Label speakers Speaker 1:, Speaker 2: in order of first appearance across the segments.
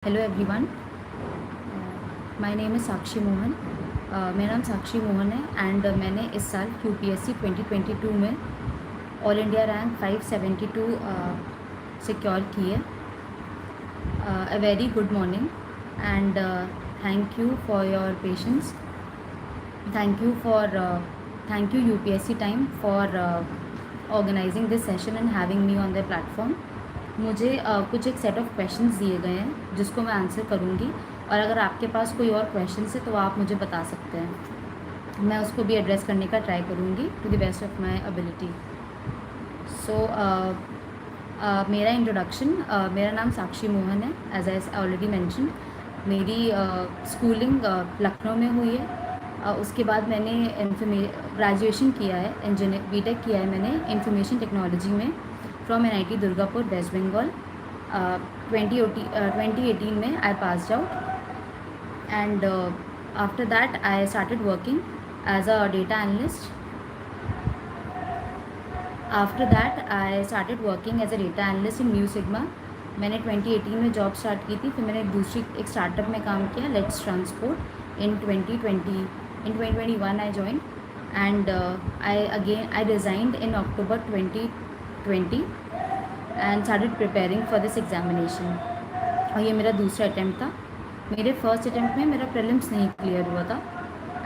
Speaker 1: Hello everyone, my name is Sakshi Mohan. मेरा नाम साक्षी मोहन है एंड मैंने इस साल यूपीएससी 2022 में ऑल इंडिया रैंक 572 सिक्योर की है। A very good morning and thank you for your patience. Thank you UPSC time for organizing this session and having me on the platform. मुझे कुछ एक सेट ऑफ क्वेश्चंस दिए गए हैं जिसको मैं आंसर करूँगी, और अगर आपके पास कोई और क्वेश्चंस है तो आप मुझे बता सकते हैं। मैं उसको भी एड्रेस करने का ट्राई करूँगी to the best of my ability. So मेरा इंट्रोडक्शन, मेरा नाम साक्षी मोहन है, एज आई ऑलरेडी मैंशन। मेरी स्कूलिंग लखनऊ में हुई है। उसके बाद मैंने ग्रेजुएशन किया है, इंजीनियर बीटेक किया है मैंने इंफॉर्मेशन टेक्नोलॉजी में फ्रॉम एनआईटी दुर्गापुर, वेस्ट बंगाल। 2018 में I pass out and after that I started working as a data analyst. After that I started working as a data analyst in New Sigma. मैंने 2018 में job start की थी, फिर मैंने दूसरी एक स्टार्टअप में काम किया, let's transport. In 2021 I join and I resigned in October 2020 and started preparing for this examination. और ये मेरा दूसरा अटैम्प्ट था। मेरे फर्स्ट अटैम्प्ट में मेरा प्रीलिम्स नहीं क्लियर हुआ था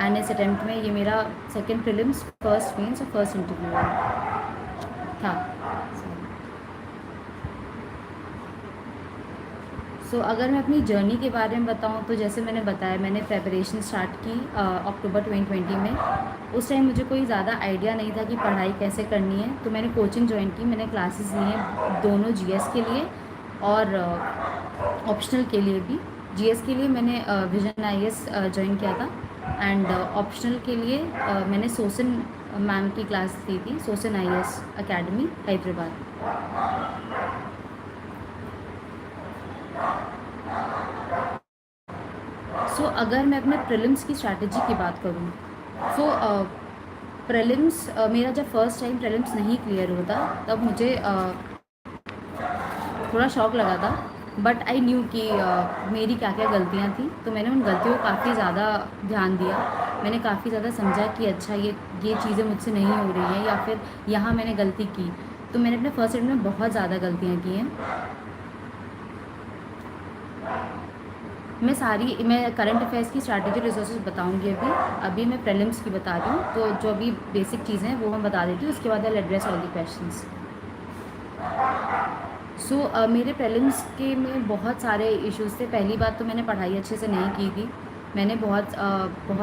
Speaker 1: एंड इस अटैम्प्ट में ये मेरा सेकेंड प्रीलिम्स, फर्स्ट मेंस और फर्स्ट इंटरव्यू था। सो अगर मैं अपनी जर्नी के बारे में बताऊं तो जैसे मैंने बताया, मैंने प्रेपरेशन स्टार्ट की अक्टूबर 2020 में। उस टाइम मुझे कोई ज़्यादा आइडिया नहीं था कि पढ़ाई कैसे करनी है, तो मैंने कोचिंग ज्वाइन की। मैंने क्लासेस ली हैं दोनों जीएस के लिए और ऑप्शनल के लिए भी। जीएस के लिए मैंने विजन आईएएस ज्वाइन किया था एंड ऑप्शनल के लिए मैंने सोसन मैम की क्लास ली थी, सोसन आईएएस अकेडमी हैदराबाद। सो अगर मैं अपने प्रीलिम्स की स्ट्रैटेजी की बात करूँ, सो प्रीलिम्स मेरा जब फर्स्ट टाइम प्रीलिम्स नहीं क्लियर होता तब मुझे थोड़ा शौक लगा था, बट आई न्यू कि मेरी क्या क्या गलतियाँ थी। तो मैंने उन गलतियों को काफ़ी ज़्यादा ध्यान दिया। मैंने काफ़ी ज़्यादा समझा कि अच्छा ये चीज़ें मुझसे नहीं हो रही हैं या फिर यहाँ मैंने गलती की। तो मैंने अपने फर्स्ट अटेम्प्ट में बहुत ज़्यादा गलतियाँ की हैं। मैं करंट अफेयर्स की स्ट्रैटेजी रिसोर्सेज बताऊंगी। अभी मैं प्रीलिम्स की बता रही हूँ, तो जो अभी बेसिक चीज़ें हैं वो मैं बता देती हूँ, उसके बाद I address all the questions. So मेरे प्रीलिम्स के में बहुत सारे इश्यूज़ थे। पहली बात तो मैंने पढ़ाई अच्छे से नहीं की थी। मैंने बहुत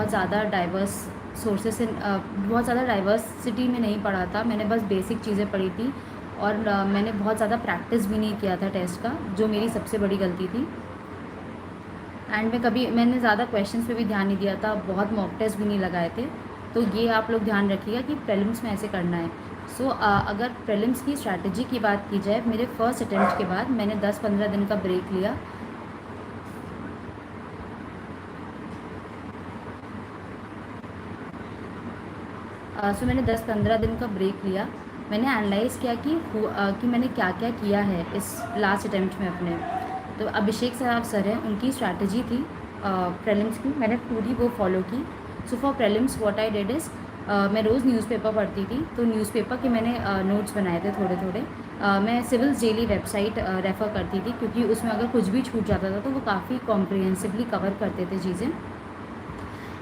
Speaker 1: ज़्यादा डाइवर्स सोर्सेस से बहुत ज़्यादा डाइवर्सिटी में नहीं पढ़ा था। मैंने बस बेसिक चीज़ें पढ़ी थी और मैंने बहुत ज़्यादा प्रैक्टिस भी नहीं किया था टेस्ट का, जो मेरी सबसे बड़ी गलती थी। एंड मैंने ज़्यादा क्वेश्चंस पे भी ध्यान नहीं दिया था, बहुत मॉक टेस्ट भी नहीं लगाए थे। तो ये आप लोग ध्यान रखिएगा कि प्रीलिम्स में ऐसे करना है। सो अगर प्रीलिम्स की स्ट्रैटेजी की बात की जाए, मेरे फर्स्ट अटेम्प्ट के बाद मैंने 10-15 दिन का ब्रेक लिया। मैंने 10-15 दिन का ब्रेक लिया। मैंने एनालाइज़ किया कि मैंने क्या क्या किया है इस लास्ट अटेम्प्ट में अपने। तो अभिषेक सर हैं, उनकी स्ट्रैटेजी थी प्रीलिम्स की, मैंने पूरी वो फॉलो की। So for prelims what I did is, मैं रोज़ न्यूज़पेपर पढ़ती थी, तो न्यूज़पेपर के मैंने नोट्स बनाए थे थोड़े थोड़े। मैं सिविल्स डेली वेबसाइट रेफ़र करती थी, क्योंकि उसमें अगर कुछ भी छूट जाता था तो वो काफ़ी कॉम्प्रिहेंसिवली कवर करते थे चीज़ें।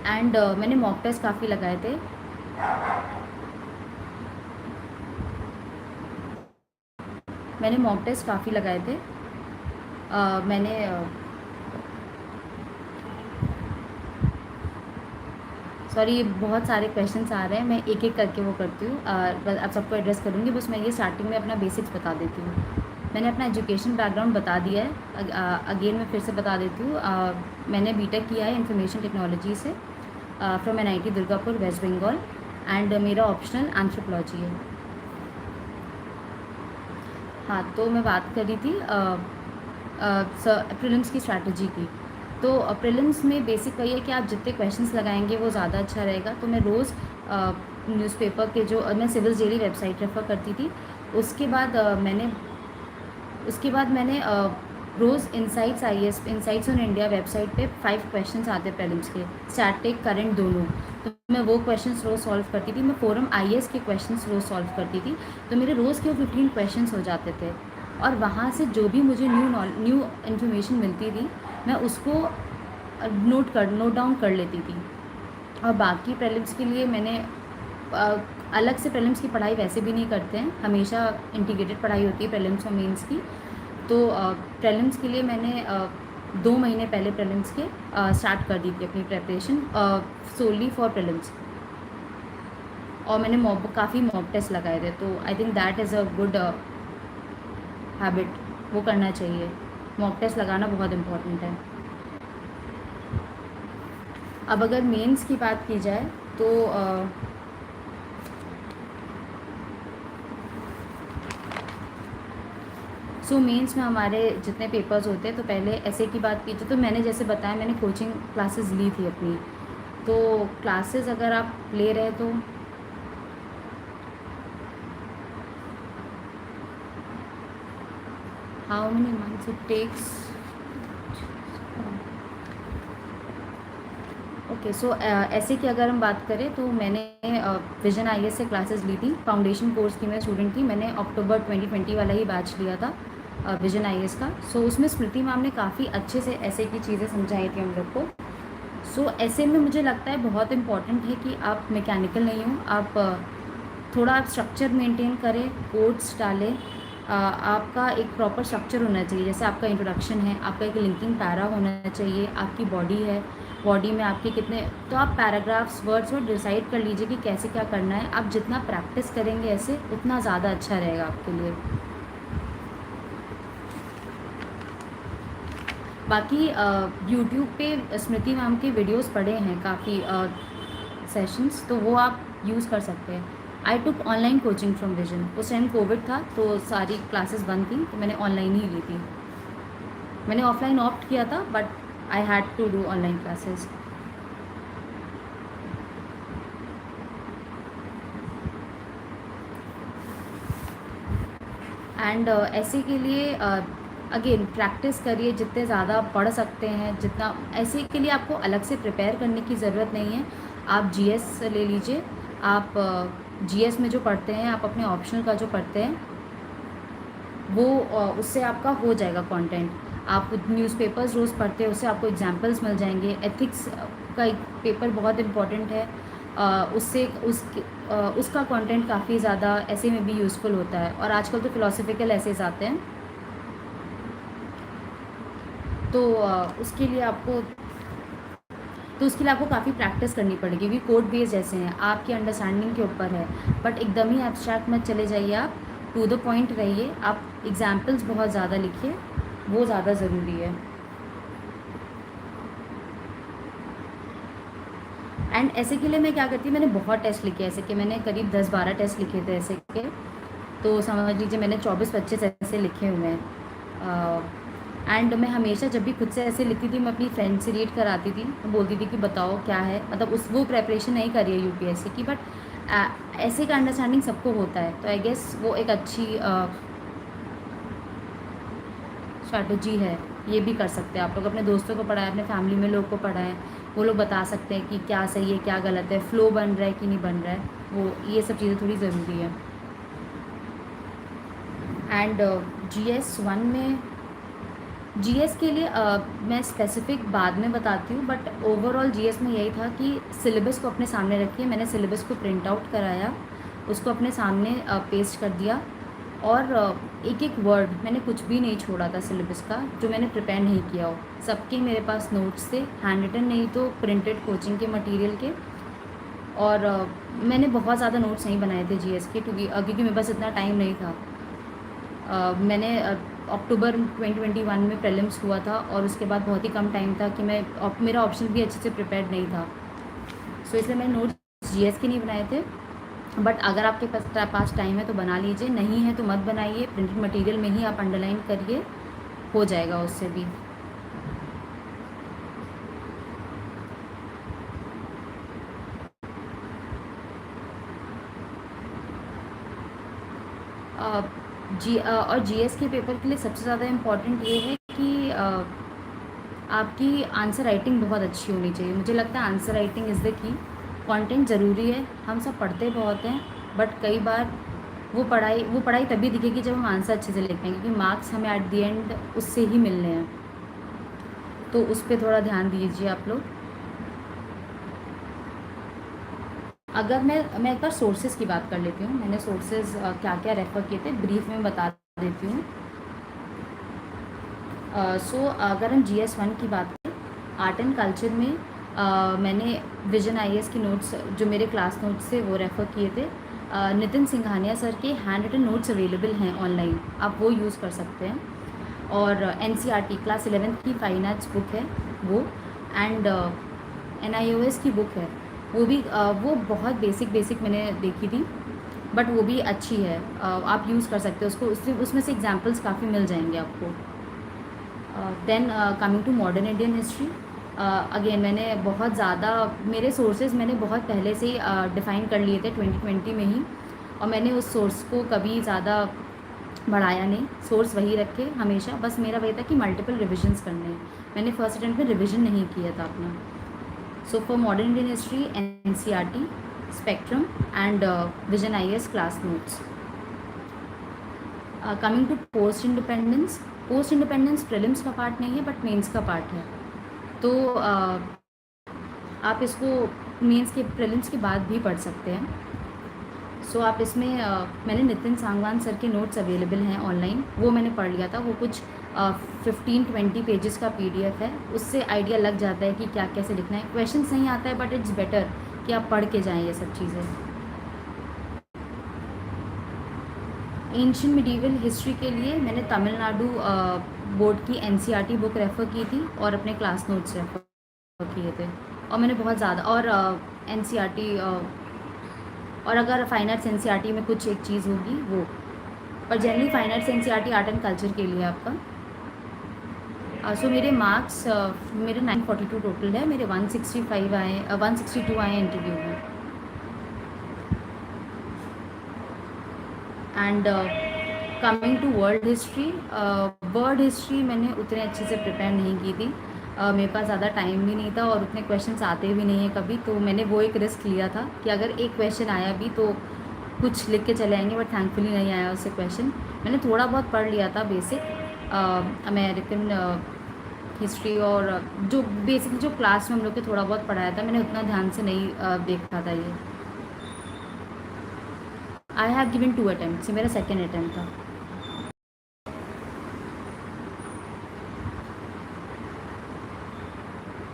Speaker 1: एंड मैंने मॉक टेस्ट काफ़ी लगाए थे। मैंने मॉक टेस्ट काफ़ी लगाए थे। मैंने सॉरी, बहुत सारे क्वेश्चंस आ रहे हैं, मैं एक एक करके वो करती हूँ, आप सबको एड्रेस करूँगी। बस मैं ये स्टार्टिंग में अपना बेसिक्स बता देती हूँ। मैंने अपना एजुकेशन बैकग्राउंड बता दिया है, अगेन मैं फिर से बता देती हूँ। मैंने बीटेक किया है इंफॉर्मेशन टेक्नोलॉजी से from NIT Durgapur, West Bengal, and मेरा ऑप्शनल एंथ्रोपोलॉजी है। हाँ, तो मैं बात कर रही थी प्रीलिम्स की स्ट्रैटेजी की। तो प्रीलिम्स में बेसिक वही है कि आप जितने क्वेश्चंस लगाएंगे वो ज़्यादा अच्छा रहेगा। तो मैं रोज़ न्यूज़पेपर के जो मैं सिविल्स डेली वेबसाइट रेफ़र करती थी। उसके बाद मैंने रोज़ insights IAS insights on India website पे 5 क्वेश्चंस आते प्रीलिम्स के, स्टैटिक करंट दोनों। तो मैं वो क्वेश्चंस रोज़ सॉल्व करती थी। मैं फोरम IAS के क्वेश्चंस रोज़ सॉल्व करती थी। तो मेरे रोज़ के 15 क्वेश्चंस हो जाते थे, और वहाँ से जो भी मुझे न्यू इन्फॉर्मेशन मिलती थी मैं उसको नोट डाउन कर लेती थी। और बाकी प्रीलिम्स के लिए मैंने अलग से प्रीलिम्स की पढ़ाई वैसे भी नहीं करते हैं, हमेशा इंटीग्रेटेड पढ़ाई होती है प्रीलिम्स और मेंस की। तो प्रीलिम्स के लिए मैंने 2 महीने पहले प्रीलिम्स के स्टार्ट कर दी थी अपनी प्रेपरेशन सोली फॉर प्रीलिम्स। और मैंने काफ़ी मॉक टेस्ट लगाए थे। तो I think that is a good habit, वो करना चाहिए। मॉक टेस्ट लगाना बहुत इम्पोर्टेंट है। अब अगर मेंस की बात की जाए तो मेंस में हमारे जितने पेपर्स होते हैं, तो पहले ऐसे की बात की जाए तो मैंने जैसे बताया मैंने कोचिंग क्लासेस ली थी अपनी। तो क्लासेस अगर आप ले रहे तो how many months it takes. Okay, so ऐसे की अगर हम बात करें तो मैंने विजन IAS से क्लासेस ली थी। फाउंडेशन कोर्स की मैं स्टूडेंट थी। मैंने अक्टूबर 2020 वाला ही बैच लिया था विजन IAS का। सो उसमें स्मृति मैम ने काफ़ी अच्छे से ऐसे की चीज़ें समझाई थी हम लोग को। सो ऐसे में मुझे लगता है बहुत इम्पॉर्टेंट है कि आप मैकेनिकल नहीं हो, आप थोड़ा आप स्ट्रक्चर मेंटेन करें, कोड्स डालें। आपका एक प्रॉपर स्ट्रक्चर होना चाहिए। जैसे आपका इंट्रोडक्शन है, आपका एक लिंकिंग पैरा होना चाहिए, आपकी बॉडी है, बॉडी में आपके कितने, तो आप पैराग्राफ्स वर्ड्स और डिसाइड कर लीजिए कि कैसे क्या करना है। आप जितना प्रैक्टिस करेंगे ऐसे उतना ज़्यादा अच्छा रहेगा आपके लिए। बाकी यूट्यूब पे स्मृति मैम के वीडियोस पड़े हैं काफ़ी सेशंस, तो वो आप यूज़ कर सकते हैं। आई टुक ऑनलाइन कोचिंग फ्रॉम विजन। उस टाइम कोविड था तो सारी क्लासेस बंद थी, तो मैंने ऑनलाइन ही ली थी। मैंने ऑफलाइन ऑप्ट किया था but I had to do online classes. And ऐसे के लिए अगेन प्रैक्टिस करिए, जितने ज़्यादा पढ़ सकते हैं जितना। ऐसे के लिए आपको अलग से प्रिपेयर करने की ज़रूरत नहीं है। आप GS ले लीजिए। आप GS में जो पढ़ते हैं, आप अपने ऑप्शनल का जो पढ़ते हैं वो उससे आपका हो जाएगा कंटेंट। आप न्यूज़पेपर्स रोज़ पढ़ते हैं, उससे आपको एग्जांपल्स मिल जाएंगे। एथिक्स का एक पेपर बहुत इम्पॉर्टेंट है, उससे उसका कंटेंट काफ़ी ज़्यादा ऐसे में भी यूज़फुल होता है। और आजकल तो फिलोसफिकल एसेज आते हैं, तो उसके लिए आपको काफ़ी प्रैक्टिस करनी पड़ेगी, क्योंकि कोड बेस जैसे हैं, आपकी अंडरस्टैंडिंग के ऊपर है। बट एकदम ही एब्स्ट्रैक्ट मत चले जाइए, आप टू द पॉइंट रहिए। आप एग्जाम्पल्स बहुत ज़्यादा लिखिए, वो ज़्यादा ज़रूरी है। एंड ऐसे के लिए मैं क्या करती हूँ, मैंने बहुत टेस्ट लिखे ऐसे के, मैंने करीब 10-12 टेस्ट लिखे थे ऐसे के। तो समझ लीजिए मैंने 24-25 ऐसे लिखे हुए हैं। एंड मैं हमेशा जब भी खुद से ऐसे लिखती थी, मैं अपनी फ्रेंड से रीड कराती थी, मैं बोलती थी कि बताओ क्या है, मतलब वो प्रेपरेशन नहीं करी है UPSC की, बट ऐसे का अंडरस्टैंडिंग सबको होता है। तो आई गेस वो एक अच्छी स्ट्रैटेजी है। ये भी कर सकते हैं आप लोग, अपने दोस्तों को पढ़ाएं, अपने फैमिली में लोग को पढ़ाएं, वो लोग बता सकते हैं कि क्या सही है क्या गलत है, फ़्लो बन रहा है कि नहीं बन रहा है, वो ये सब चीज़ें थोड़ी ज़रूरी है। एंड GS1 में GS के लिए मैं स्पेसिफिक बाद में बताती हूँ, बट ओवरऑल GS में यही था कि सिलेबस को अपने सामने रखिए। मैंने सिलेबस को प्रिंट आउट कराया, उसको अपने सामने पेस्ट कर दिया, और एक एक वर्ड मैंने कुछ भी नहीं छोड़ा था सिलेबस का जो मैंने प्रिपेयर नहीं किया हो। सबके मेरे पास नोट्स थे, हैंड रिटन नहीं तो प्रिंटेड कोचिंग के मटेरियल के। और मैंने बहुत ज़्यादा नोट्स नहीं बनाए थे GS के, क्योंकि मेरे पास इतना टाइम नहीं था। मैंने अक्टूबर 2021 में प्रीलिम्स हुआ था, और उसके बाद बहुत ही कम टाइम था कि मेरा ऑप्शन भी अच्छे से प्रिपेयर्ड नहीं था। सो इसलिए मैंने नोट्स GS के नहीं बनाए थे। बट अगर आपके पास टाइम है तो बना लीजिए, नहीं है तो मत बनाइए, प्रिंटेड मटेरियल में ही आप अंडरलाइन करिए, हो जाएगा उससे भी। और GS के पेपर के लिए सबसे ज़्यादा इम्पॉर्टेंट ये है कि आपकी आंसर राइटिंग बहुत अच्छी होनी चाहिए। मुझे लगता है answer writing is the key. Content ज़रूरी है, हम सब पढ़ते बहुत हैं, बट कई बार वो पढ़ाई तभी दिखेगी जब हम आंसर अच्छे से लिख पाएंगे, क्योंकि मार्क्स हमें एट द एंड उससे ही मिलने हैं। तो उस पर थोड़ा ध्यान दीजिए आप लोग। अगर मैं एक बार सोर्सेज की बात कर लेती हूँ। मैंने सोर्सेज क्या क्या रेफ़र किए थे ब्रीफ में बता देती हूँ। सो अगर हम GS1 की बात करें, आर्ट एंड कल्चर में मैंने विजन IAS की नोट्स जो मेरे क्लास नोट्स थे वो रेफ़र किए थे। नितिन सिंघानिया सर के हैंड रिटन नोट्स अवेलेबल हैं ऑनलाइन, आप वो यूज़ कर सकते हैं। और NCERT क्लास 11th की फाइन आर्ट्स बुक है वो, एंड NIOS की बुक है वो भी। वो बहुत बेसिक मैंने देखी थी, बट वो भी अच्छी है, आप यूज़ कर सकते हो उसको। उसमें से एग्जाम्पल्स काफ़ी मिल जाएंगे आपको। Then coming to modern Indian history, again मैंने बहुत ज़्यादा मेरे सोर्सेज मैंने बहुत पहले से ही डिफ़ाइन कर लिए थे 2020 में ही, और मैंने उस सोर्स को कभी ज़्यादा बढ़ाया नहीं, सोर्स वही रखे हमेशा। बस मेरा वही था कि मल्टीपल रिविजन्स करने हैं, मैंने फर्स्ट अटेम्प्ट में रिविजन नहीं किया था अपना। So for modern Indian history NCERT, spectrum and vision IAS class notes. Coming to post independence prelims का पार्ट नहीं है, बट मेंस का पार्ट है। तो आप इसको मेंस के प्रीलिम्स के बाद भी पढ़ सकते हैं। सो आप इसमें मैंने नितिन सांगवान सर के नोट्स अवेलेबल हैं ऑनलाइन, वो मैंने पढ़ लिया था। वो कुछ 15-20 पेजेस का PDF है, उससे आइडिया लग जाता है कि क्या कैसे लिखना है। क्वेश्चन नहीं आता है, बट इट्स बेटर कि आप पढ़ के जाएँ ये सब चीज़ें। एंशियंट मिडीवल हिस्ट्री के लिए मैंने तमिलनाडु बोर्ड की NCERT बुक रेफ़र की थी और अपने क्लास नोट्स रेफ़र किए थे। और मैंने बहुत ज़्यादा और NCERT और अगर फाइन आर्ट्स NCERT में कुछ एक चीज़ होगी वो, पर generally fine arts NCERT art and culture के लिए आपका। सो मेरे मार्क्स मेरे 942 टोटल है, मेरे 162 आए इंटरव्यू में। And coming to world history मैंने उतने अच्छे से प्रिपेयर नहीं की थी। मेरे पास ज़्यादा टाइम भी नहीं था और उतने क्वेश्चंस आते भी नहीं हैं कभी, तो मैंने वो एक रिस्क लिया था कि अगर एक क्वेश्चन आया भी तो कुछ लिख के चले आएंगे, बट थैंकफुली नहीं आया उससे क्वेश्चन। मैंने थोड़ा बहुत पढ़ लिया था बेसिक अमेरिकन हिस्ट्री, और जो बेसिक जो क्लास में हम लोग के थोड़ा बहुत पढ़ाया था, मैंने उतना ध्यान से नहीं देखा था ये। आई हैव गिवन 2 अटैम्प्ट्स, ये मेरा सेकेंड अटैम्प्ट था।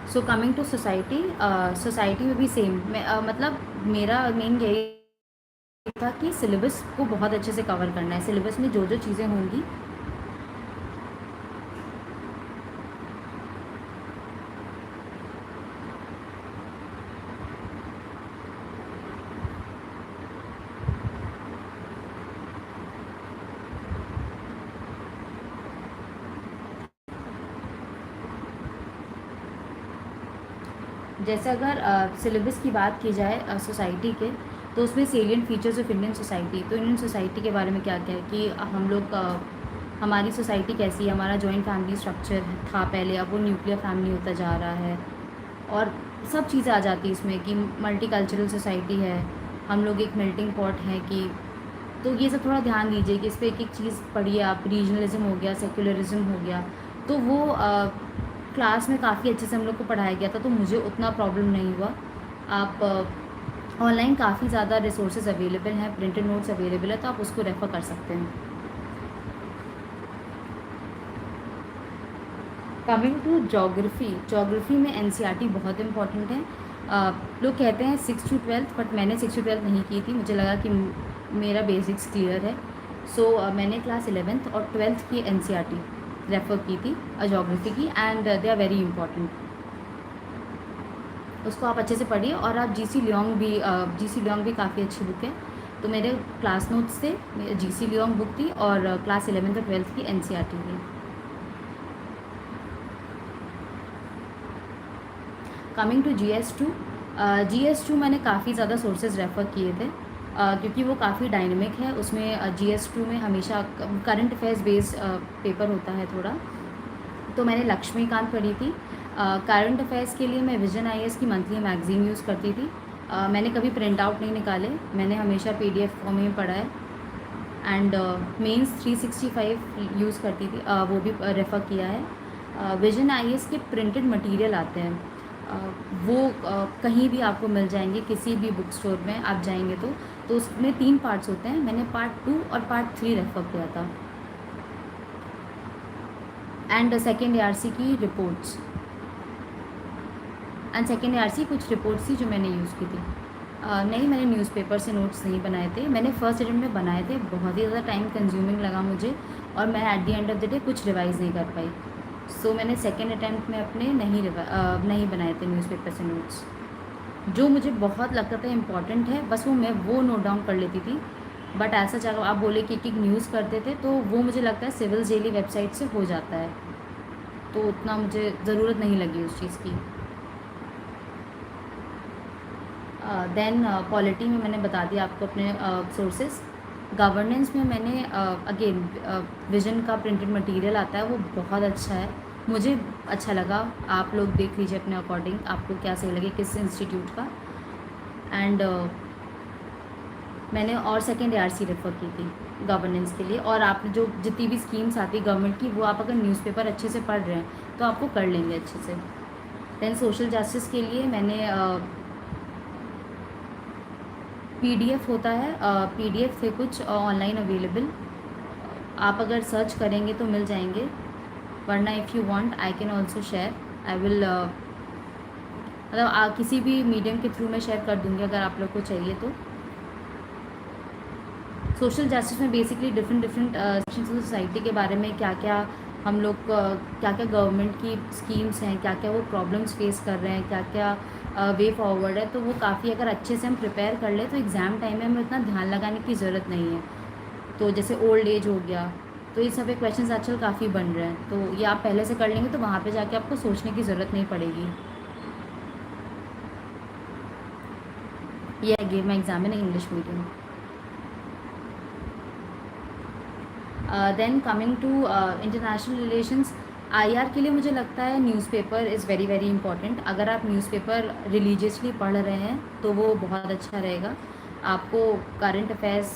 Speaker 1: सो कमिंग टू सोसाइटी में भी सेम मतलब मेरा मेन यही था कि सिलेबस को बहुत अच्छे से कवर करना है। सिलेबस में जो जो चीज़ें होंगी जैसे अगर सिलेबस की बात की जाए सोसाइटी के, तो उसमें salient features of Indian society. तो इंडियन सोसाइटी के बारे में क्या क्या है कि हम लोग हमारी सोसाइटी कैसी है, हमारा जॉइंट फैमिली स्ट्रक्चर था पहले, अब वो न्यूक्लियर फैमिली होता जा रहा है, और सब चीज़ें आ जाती है इसमें कि मल्टी कल्चरल सोसाइटी है, हम लोग एक मेल्टिंग पॉट है कि। तो ये सब थोड़ा ध्यान दीजिए कि इस पर एक एक चीज़ पढ़िए आप। रीजनलिज्म हो गया, सेक्युलरिज्म हो गया, तो वो क्लास में काफ़ी अच्छे से हम लोग को पढ़ाया गया था, तो मुझे उतना प्रॉब्लम नहीं हुआ। आप ऑनलाइन काफ़ी ज़्यादा रिसोर्सेज अवेलेबल हैं, प्रिंटेड नोट्स अवेलेबल है, तो आप उसको रेफ़र कर सकते हैं। कमिंग टू जोग्राफ़ी में NCERT बहुत इंपॉर्टेंट है। लोग कहते हैं 6 to 12th, बट मैंने 6 to 12th नहीं की थी, मुझे लगा कि मेरा बेसिक्स क्लियर है। सो मैंने क्लास 11th और 12th की NCERT रेफ़र की थी जोग्राफ़ी की, and they are very important. उसको आप अच्छे से पढ़िए। और आप GC लियोंग भी काफ़ी अच्छी बुक है। तो मेरे क्लास नोट्स से GC लियोंग बुक थी, और क्लास 11th और 12th की NCERT थी। कमिंग टू GS2 मैंने काफ़ी ज़्यादा सोर्सेज रेफ़र किए थे, क्योंकि वो काफ़ी डायनेमिक है। उसमें GS2 में हमेशा करंट अफेयर्स बेस्ड पेपर होता है थोड़ा, तो मैंने लक्ष्मीकांत पढ़ी थी। करंट अफेयर्स के लिए मैं विजन आईएएस की मंथली मैगज़ीन यूज़ करती थी। मैंने कभी प्रिंट आउट नहीं निकाले, मैंने हमेशा पीडीएफ फॉर्म में पढ़ा है। एंड मेंस 365 यूज़ करती थी, वो भी रेफ़र किया है। विजन आईएएस के प्रिंटेड मटेरियल आते हैं, वो कहीं भी आपको मिल जाएंगे, किसी भी बुक स्टोर में आप जाएंगे तो उसमें 3 पार्ट्स होते हैं। मैंने पार्ट 2 और पार्ट 3 रेफ़र किया था। एंड सेकेंड ARC की रिपोर्ट्स, एंड सेकेंड ARC कुछ रिपोर्ट्स थी जो मैंने यूज़ की थी। नहीं, मैंने न्यूज़पेपर से नोट्स नहीं बनाए थे। मैंने फर्स्ट अटेम्प्ट में बनाए थे, बहुत ही ज़्यादा टाइम कंज्यूमिंग लगा मुझे, और मैं at the end of the day कुछ रिवाइज़ नहीं कर पाई। सो मैंने सेकेंड अटेम्प्ट में अपने नहीं बनाए थे न्यूज़पेपर से नोट्स। जो मुझे बहुत लगता था इम्पॉर्टेंट है, बस वो नोट डाउन कर लेती थी। बट ऐसा चाहे आप बोले कि एक न्यूज़ करते थे, तो वो मुझे लगता है सिविल डेली वेबसाइट से हो जाता है, तो उतना मुझे ज़रूरत नहीं लगी उस चीज़ की। देन पॉलिटी में मैंने बता दिया आपको अपने सोर्सेस। गवर्नेंस में मैंने अगेन विजन का प्रिंटेड मटेरियल आता है, वो बहुत अच्छा है, मुझे अच्छा लगा। आप लोग देख लीजिए अपने अकॉर्डिंग, आपको क्या सही लगे किस इंस्टीट्यूट का। एंड मैंने और सेकेंड ARC रेफ़र की थी गवर्नेंस के लिए। और आप जो जितनी भी स्कीम्स आती है गवर्नमेंट की, वो आप अगर न्यूज़पेपर अच्छे से पढ़ रहे हैं तो आपको कर लेंगे अच्छे से। दैन सोशल जस्टिस के लिए मैंने PDF होता है, PDF थे कुछ ऑनलाइन अवेलेबल, आप अगर सर्च करेंगे तो मिल जाएंगे, वरना if you want I can also share. I will मतलब किसी भी मीडियम के थ्रू मैं शेयर कर दूँगी अगर आप लोग को चाहिए तो। सोशल जस्टिस में basically different sections of society के बारे में क्या क्या हम लोग क्या क्या गवर्नमेंट की स्कीम्स हैं, क्या क्या वो प्रॉब्लम्स फेस कर रहे हैं, क्या क्या वे फॉरवर्ड है, तो वो काफ़ी अगर अच्छे से हम प्रिपेयर कर लें तो एग्ज़ाम टाइम में हमें उतना ध्यान लगाने की ज़रूरत नहीं है। तो जैसे ओल्ड एज हो गया, तो ये सब क्वेश्चंस आजकल काफ़ी बन रहे हैं, तो ये आप पहले से कर लेंगे तो वहाँ पे जाके आपको सोचने की ज़रूरत नहीं पड़ेगी। ये I gave my exam in English medium. Then coming to international relations, IR के लिए मुझे लगता है newspaper is very very important. अगर आप न्यूज़पेपर रिलीजियसली पढ़ रहे हैं तो वो बहुत अच्छा रहेगा, आपको करंट अफेयर्स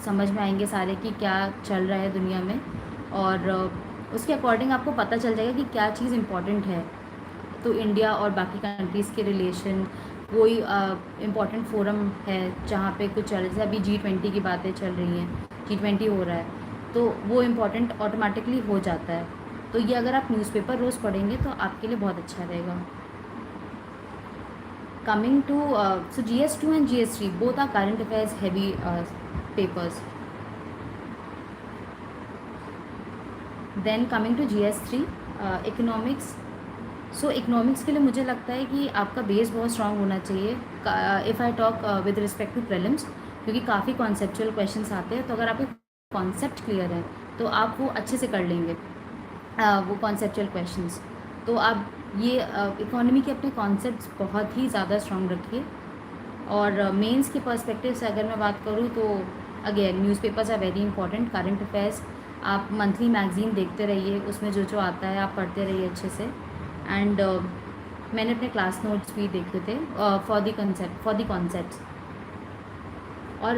Speaker 1: समझ में आएंगे सारे कि क्या चल रहा है दुनिया में, और उसके अकॉर्डिंग आपको पता चल जाएगा कि क्या चीज़ इम्पॉर्टेंट है। तो इंडिया और बाकी कंट्रीज़ के रिलेशन, कोई इम्पॉर्टेंट फोरम है जहाँ पे कुछ चल, जैसे अभी G20 की बातें चल रही हैं, G20 हो रहा है, तो वो इम्पॉर्टेंट ऑटोमेटिकली हो जाता है। तो ये अगर आप न्यूज़पेपर रोज़ पढ़ेंगे तो आपके लिए बहुत अच्छा रहेगा। Coming to so GS2 and GS3 both are current affairs heavy papers. Then coming to GS3 economics. So economics के लिए मुझे लगता है कि आपका बेस बहुत स्ट्रांग होना चाहिए if I talk with respect to prelims, क्योंकि काफ़ी कॉन्सेप्चुअल क्वेश्चंस आते हैं। तो अगर आपके कॉन्सेप्ट क्लियर है तो आप वो अच्छे से कर लेंगे वो कॉन्सेप्चुअल क्वेश्चंस। तो आप ये इकोनॉमी के अपने कॉन्सेप्ट्स बहुत ही ज़्यादा स्ट्रांग रखिए। और मेंस के पर्सपेक्टिव से अगर मैं बात करूँ तो again newspapers are very important. Current affairs आप मंथली मैगज़ीन देखते रहिए, उसमें जो जो आता है आप पढ़ते रहिए अच्छे से। एंड मैंने अपने क्लास नोट्स भी देखे थे फॉर द कॉन्सेप्ट्स। और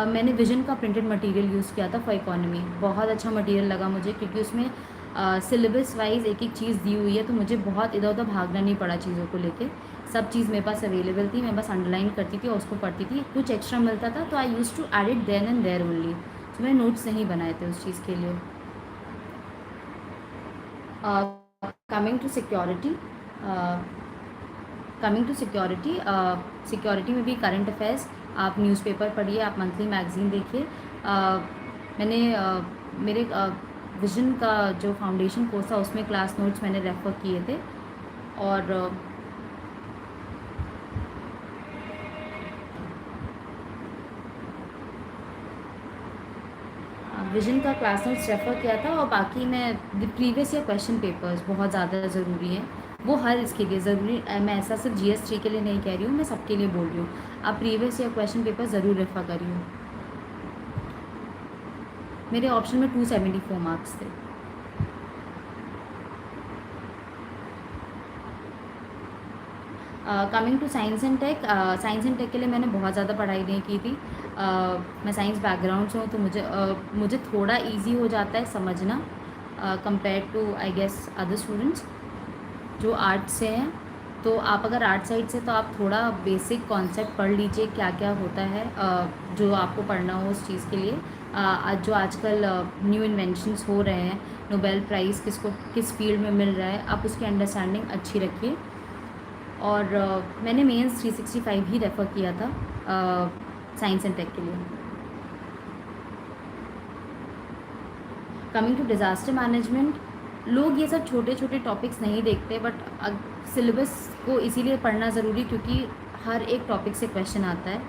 Speaker 1: मैंने विजन का प्रिंटेड मटेरियल यूज़ किया था फॉर इकोनॉमी, बहुत अच्छा मटेरियल लगा मुझे, क्योंकि उसमें सिलेबस वाइज एक एक चीज़ दी हुई है, तो मुझे बहुत इधर उधर भागना नहीं पड़ा चीज़ों को लेके। सब चीज़ मेरे पास अवेलेबल थी, मैं बस अंडरलाइन करती थी और उसको पढ़ती थी। कुछ एक्स्ट्रा मिलता था तो I use to add it then and there only, तो मैंने नोट्स नहीं बनाए थे उस चीज़ के लिए। कमिंग टू सिक्योरिटी, सिक्योरिटी में भी करंट अफेयर्स आप न्यूज़पेपर पढ़िए, आप मंथली मैगज़ीन देखिए। मैंने मेरे विजन का जो फाउंडेशन कोर्स था उसमें क्लास नोट्स मैंने रेफ़र किए थे, और विजन का क्लास नोट्स रेफ़र किया था। और बाकी मैं प्रीवियस ईयर क्वेश्चन पेपर्स बहुत ज़्यादा ज़रूरी हैं, वो हर इसके लिए ज़रूरी, मैं ऐसा सिर्फ GS3 के लिए नहीं कह रही हूँ, मैं सबके लिए बोल रही हूँ। आप प्रीवियस ईयर क्वेश्चन पेपर ज़रूर रेफ़र करिए। मेरे ऑप्शन में 274 मार्क्स थे। Coming to science and tech के लिए मैंने बहुत ज़्यादा पढ़ाई नहीं की थी। मैं साइंस बैकग्राउंड से हूँ, तो मुझे थोड़ा इजी हो जाता है समझना compare to I guess other students जो आर्ट्स से हैं। तो आप अगर आर्ट साइड से, तो आप थोड़ा बेसिक कॉन्सेप्ट पढ़ लीजिए, क्या क्या होता है जो आपको पढ़ना हो उस चीज़ के लिए। जो आजकल न्यू इन्वेंशंस हो रहे हैं, नोबेल प्राइज़ किसको किस फील्ड में मिल रहा है, आप उसकी अंडरस्टैंडिंग अच्छी रखिए। और मैंने मेंस 365 ही रेफ़र किया था साइंस एंड टेक के लिए। कमिंग टू डिज़ास्टर मैनेजमेंट, लोग ये सब छोटे छोटे टॉपिक्स नहीं देखते, बट सिलेबस को इसीलिए पढ़ना ज़रूरी क्योंकि हर एक टॉपिक से क्वेश्चन आता है।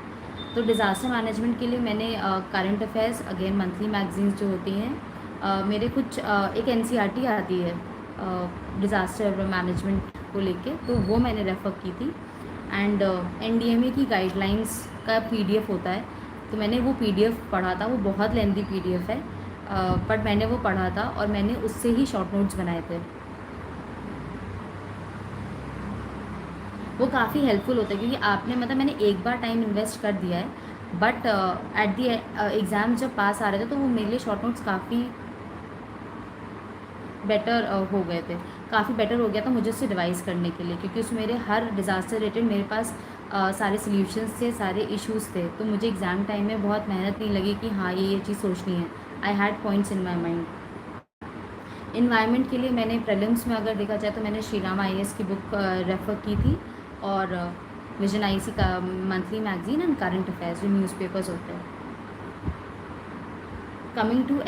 Speaker 1: तो डिज़ास्टर मैनेजमेंट के लिए मैंने current affairs, again monthly magazines जो होती हैं, मेरे कुछ एक एनसीईआरटी आती है डिज़ास्टर मैनेजमेंट को लेके, तो वो मैंने रेफ़र की थी। एंड एनडीएमए की गाइडलाइंस का पीडीएफ होता है, तो मैंने वो पीडीएफ पढ़ा था। वो बहुत लेंथी पीडीएफ है, बट मैंने वो पढ़ा था और मैंने उससे ही शॉर्ट नोट्स बनाए थे। वो काफ़ी हेल्पफुल होता है क्योंकि आपने मतलब मैंने एक बार टाइम इन्वेस्ट कर दिया है, बट एट दी एग्ज़ाम जब पास आ रहे थे तो वो मेरे लिए शॉर्ट नोट्स काफ़ी बेटर हो गए थे। काफ़ी बेटर हो गया था मुझे उससे रिवाइज़ करने के लिए, क्योंकि उसमें मेरे हर डिज़ास्टर रिलेटेड मेरे पास सारे सॉल्यूशंस थे, सारे इश्यूज़ थे। तो मुझे एग्ज़ाम टाइम में बहुत मेहनत नहीं लगी कि हाँ ये चीज़ सोचनी है। I had points in my mind. Environment के लिए मैंने प्रीलिम्स में अगर देखा जाए तो मैंने श्री राम आईएएस की बुक रेफ़र की थी, और विजन आईसी का monthly magazine and current affairs जो न्यूज़पेपर्स होते हैं। कमिंग टू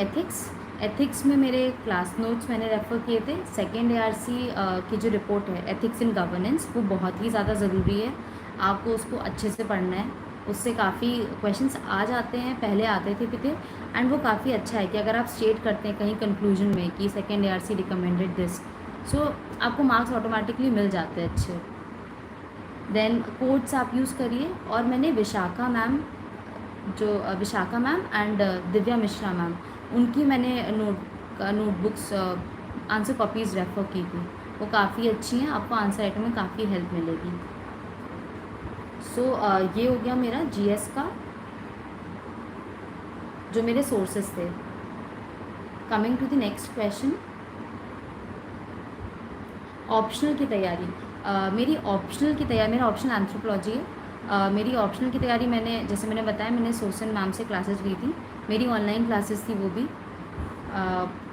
Speaker 1: एथिक्स में मेरे क्लास नोट्स मैंने रेफ़र किए थे। सेकेंड एआरसी की जो रिपोर्ट है एथिक्स इन गवर्नेंस, वो बहुत ही ज़्यादा ज़रूरी है, आपको उसको अच्छे से पढ़ना है। उससे काफ़ी क्वेश्चंस आ जाते हैं, पहले आते थे भी थे, एंड वो काफ़ी अच्छा है कि अगर आप स्टेट करते हैं कहीं कंक्लूजन में कि सेकेंड एआरसी रिकमेंडेड दिस, सो आपको मार्क्स ऑटोमेटिकली मिल जाते हैं अच्छे। देन कोड्स आप यूज़ करिए। और मैंने Vishakha ma'am and Divya Mishra ma'am, उनकी मैंने नोटबुक्स आंसर कॉपीज़ रेफ़र की थी। वो काफ़ी अच्छी हैं, आपको आंसर राइटिंग में काफ़ी हेल्प मिलेगी। सो ये हो गया मेरा जीएस का जो मेरे सोर्सेस थे। Coming to the next question, optional की तैयारी। मेरा ऑप्शनल एंथ्रोपोलॉजी है। मेरी ऑप्शनल की तैयारी मैंने, जैसे मैंने बताया, मैंने सोसन मैम से क्लासेस ली थी। मेरी ऑनलाइन क्लासेस थी, वो भी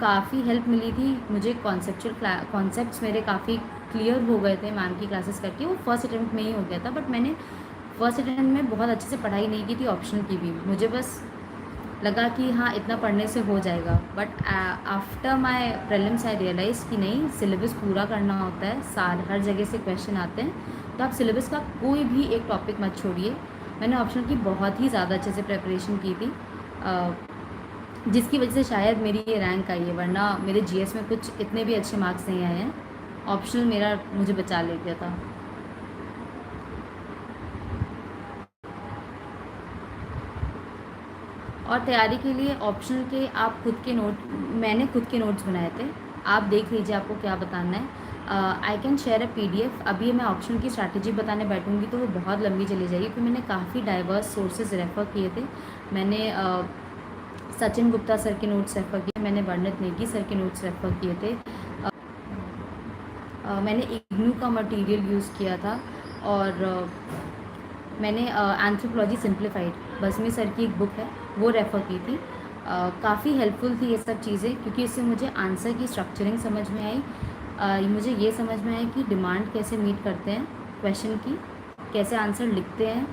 Speaker 1: काफ़ी हेल्प मिली थी मुझे। कॉन्सेप्ट्स मेरे काफ़ी क्लियर हो गए थे मैम की क्लासेस करके। वो फर्स्ट अटैम्प्ट में ही हो गया था, बट मैंने फर्स्ट अटैम्प्ट में बहुत अच्छे से पढ़ाई नहीं की थी ऑप्शनल की भी। मुझे बस लगा कि हाँ इतना पढ़ने से हो जाएगा, but after my prelims I realize कि नहीं, सिलेबस पूरा करना होता है, हर जगह से क्वेश्चन आते हैं, तो आप सिलेबस का कोई भी एक टॉपिक मत छोड़िए। मैंने ऑप्शनल की बहुत ही ज़्यादा अच्छे से प्रिपरेशन की थी, जिसकी वजह से शायद मेरी ये रैंक आई है, वरना मेरे जीएस में कुछ इतने भी अच्छे मार्क्स नहीं आए हैं। ऑप्शनल मेरा मुझे बचा ले गया था। और तैयारी के लिए ऑप्शनल के मैंने खुद के नोट्स बनाए थे, आप देख लीजिए आपको क्या बताना है। I can share a PDF. अभी मैं ऑप्शनल की स्ट्रैटेजी बताने बैठूंगी तो वो बहुत लंबी चली जाएगी, क्योंकि मैंने काफ़ी डाइवर्स सोर्सेज रेफ़र किए थे। मैंने सचिन गुप्ता सर के नोट्स रेफ़र किए, मैंने वर्णित नेगी सर के नोट्स रेफ़र किए थे, मैंने इग्नू का मटेरियल यूज़ किया था, और मैंने एंथ्रोपोलॉजी सिंप्लीफाइड, बसमी सर की एक बुक है, वो रेफ़र की थी। काफ़ी हेल्पफुल थी ये सब चीज़ें, क्योंकि इससे मुझे आंसर की स्ट्रक्चरिंग समझ में आई। मुझे ये समझ में आया कि डिमांड कैसे मीट करते हैं क्वेश्चन की, कैसे आंसर लिखते हैं।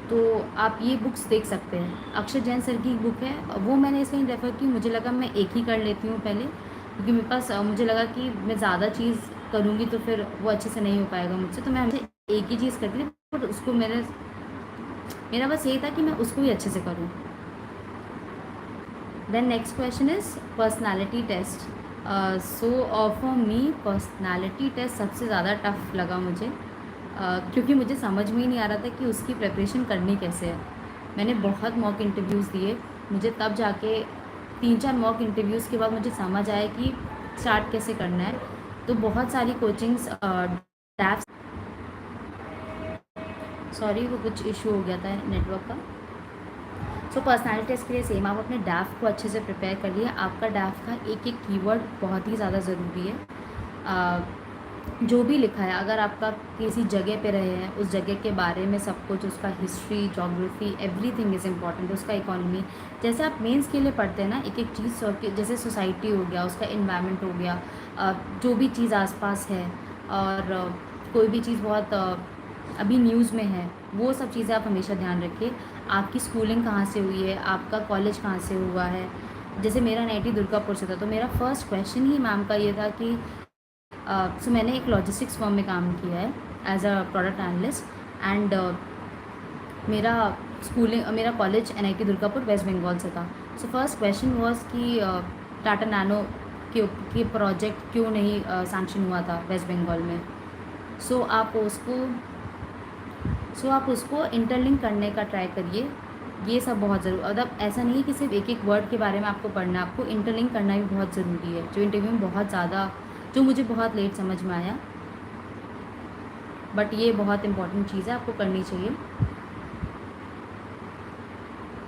Speaker 1: तो आप ये बुक्स देख सकते हैं। अक्षय जैन सर की बुक है, वो मैंने इसलिए रेफ़र की, मुझे लगा मैं एक ही कर लेती हूँ पहले, क्योंकि मेरे पास मुझे लगा कि मैं ज़्यादा चीज़ करूँगी तो फिर वो अच्छे से नहीं हो पाएगा मुझसे, तो मैं हमेशा एक ही चीज़ करती थी, बट उसको मेरा बस यही था कि मैं उसको भी अच्छे से करूँ। Then next question is personality test. So for me personality test सबसे ज़्यादा टफ लगा मुझे, क्योंकि मुझे समझ में ही नहीं आ रहा था कि उसकी प्रिपरेशन करनी कैसे है। मैंने बहुत मॉक इंटरव्यूज़ दिए, मुझे तब जाके 3-4 मॉक इंटरव्यूज़ के बाद मुझे समझ आया कि स्टार्ट कैसे करना है। तो बहुत सारी कोचिंग्स, डैप्स सॉरी, वो कुछ इशू हो गया था नेटवर्क का। सो पर्सनालिटी टेस्ट के लिए सेम, आप अपने डैफ को अच्छे से प्रिपेयर करिए। आपका डैफ का एक एक कीवर्ड बहुत ही ज़्यादा ज़रूरी है। जो भी लिखा है, अगर आपका किसी जगह पे रहे हैं, उस जगह के बारे में सब कुछ, उसका history, geography, everything is important. उसका इकोनॉमी, जैसे आप मेंस के लिए पढ़ते हैं ना, एक एक चीज़, जैसे सोसाइटी हो गया, उसका इन्वायरमेंट हो गया, जो भी चीज़ आसपास है, और कोई भी चीज़ बहुत अभी न्यूज़ में है, वो सब चीज़ें आप हमेशा ध्यान रखिए। आपकी स्कूलिंग कहाँ से हुई है, आपका कॉलेज कहाँ से हुआ है। जैसे मेरा NIT दुर्गापुर से था, तो मेरा फर्स्ट क्वेश्चन ही मैम का ये था कि सो मैंने एक लॉजिस्टिक्स फर्म में काम किया है as a product analyst, and मेरा मेरा कॉलेज NIT दुर्गापुर वेस्ट बंगाल से था। सो फर्स्ट क्वेश्चन वाज कि टाटा नैनो के प्रोजेक्ट क्यों नहीं सैंक्शन हुआ था वेस्ट बंगाल में। सो आप उसको इंटरलिंक करने का ट्राई करिए। ये सब बहुत ज़रूरी, मतलब ऐसा नहीं है कि सिर्फ एक एक वर्ड के बारे में आपको पढ़ना है, आपको इंटरलिंक करना भी बहुत ज़रूरी है, जो इंटरव्यू में बहुत ज़्यादा, जो मुझे बहुत लेट समझ में आया, बट ये बहुत इंपॉर्टेंट चीज़ है, आपको करनी चाहिए।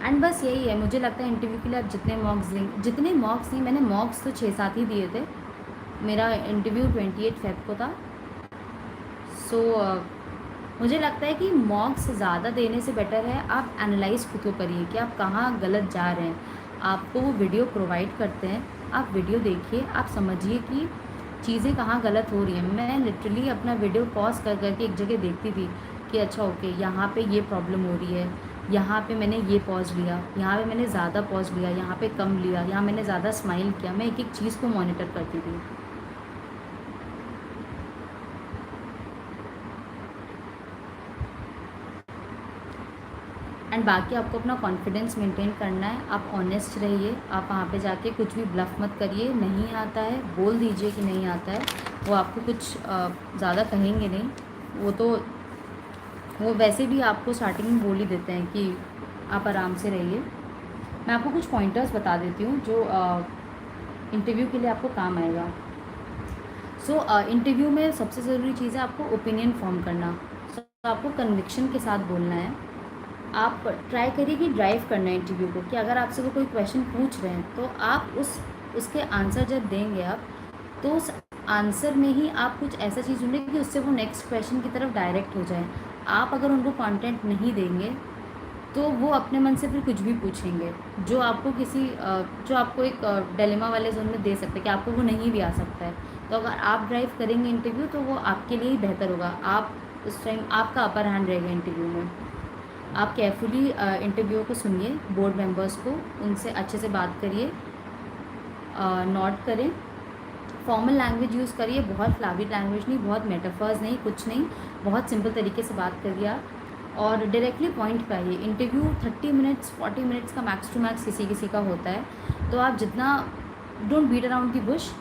Speaker 1: एंड बस यही है, मुझे लगता है इंटरव्यू के लिए आप जितने मॉक्स नहीं, मैंने मॉक्स तो 6-7 ही दिए थे। मेरा इंटरव्यू 28 फेब को था। सो मुझे लगता है कि मॉक्स ज़्यादा देने से बेटर है आप एनालाइज खुद को करिए कि आप कहाँ गलत जा रहे हैं। आपको वो वीडियो प्रोवाइड करते हैं, आप वीडियो देखिए, आप समझिए कि चीज़ें कहाँ गलत हो रही हैं। मैं लिटरली अपना वीडियो पॉज कर करके एक जगह देखती थी कि अच्छा ओके, यहाँ पे ये प्रॉब्लम हो रही है, यहाँ पे मैंने ये पॉज लिया, यहाँ पे मैंने ज़्यादा पॉज लिया, यहाँ पे कम लिया, यहाँ मैंने ज़्यादा स्माइल किया। मैं एक एक चीज़ को मॉनिटर करती थी। एंड बाकी आपको अपना कॉन्फिडेंस मेंटेन करना है, आप ऑनेस्ट रहिए। आप वहाँ पे जाके कुछ भी ब्लफ मत करिए, नहीं आता है बोल दीजिए कि नहीं आता है। वो आपको कुछ ज़्यादा कहेंगे नहीं, वो वैसे भी आपको स्टार्टिंग में बोल ही देते हैं कि आप आराम से रहिए। मैं आपको कुछ पॉइंटर्स बता देती हूँ जो इंटरव्यू के लिए आपको काम आएगा। सो इंटरव्यू में सबसे ज़रूरी चीज़ है आपको ओपिनियन फॉर्म करना। तो आपको कन्विक्शन के साथ बोलना है। आप ट्राई करिए कि ड्राइव करना है इंटरव्यू को, कि अगर आपसे वो कोई क्वेश्चन पूछ रहे हैं तो आप उसके आंसर जब देंगे आप, तो उस आंसर में ही आप कुछ ऐसा चीज़ ढूंढें कि उससे वो नेक्स्ट क्वेश्चन की तरफ डायरेक्ट हो जाए। आप अगर उनको कंटेंट नहीं देंगे तो वो अपने मन से फिर कुछ भी पूछेंगे, जो आपको एक डिलेमा वाले जोन में दे सकते हैं कि आपको वो नहीं भी आ सकता है। तो अगर आप ड्राइव करेंगे इंटरव्यू तो वो आपके लिए ही बेहतर होगा। आप उस टाइम आपका अपर हैंड रहेगा इंटरव्यू में। आप केयरफुली इंटरव्यू को सुनिए, बोर्ड मेंबर्स को, उनसे अच्छे से बात करिए, नोट करें, फॉर्मल लैंग्वेज यूज़ करिए, बहुत फ्लाविड लैंग्वेज नहीं, बहुत मेटाफर्स नहीं, कुछ नहीं, बहुत सिंपल तरीके से बात करिए आप, और डायरेक्टली पॉइंट पे आइए। इंटरव्यू 30 मिनट्स 40 मिनट्स का मैक्स टू मैक्स किसी किसी का होता है, तो आप जितना don't beat around the bush,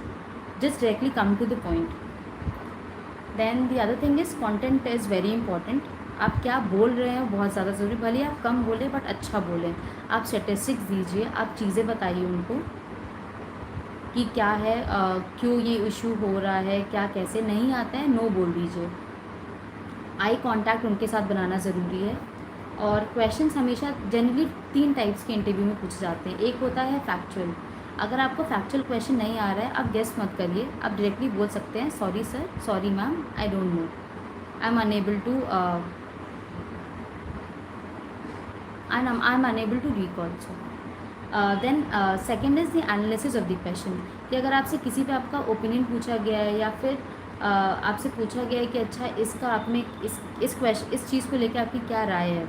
Speaker 1: just directly come to the point. Then the other thing is content is very important. आप क्या बोल रहे हैं बहुत ज़्यादा ज़रूरी, भले आप कम बोलें बट अच्छा बोलें। आप स्टेटिस्टिक्स दीजिए, आप चीज़ें बताइए उनको कि क्या है, क्यों ये इशू हो रहा है, क्या कैसे नहीं आता है, नो बोल दीजिए। आई कांटेक्ट उनके साथ बनाना ज़रूरी है। और क्वेश्चंस हमेशा जनरली 3 टाइप्स के इंटरव्यू में पूछे जाते हैं। एक होता है फैक्चुअल। अगर आपको फैक्चुअल क्वेश्चन नहीं आ रहा है, आप गेस मत करिए, आप डायरेक्टली बोल सकते हैं sorry sir, sorry ma'am, I don't know, I am unable to I'm unable to recall. So, then second is the analysis of the question, कि अगर आपसे किसी पे आपका ओपिनियन पूछा गया है, या फिर आपसे पूछा गया है कि अच्छा इसका आप में इस चीज़ को लेकर आपकी क्या राय है,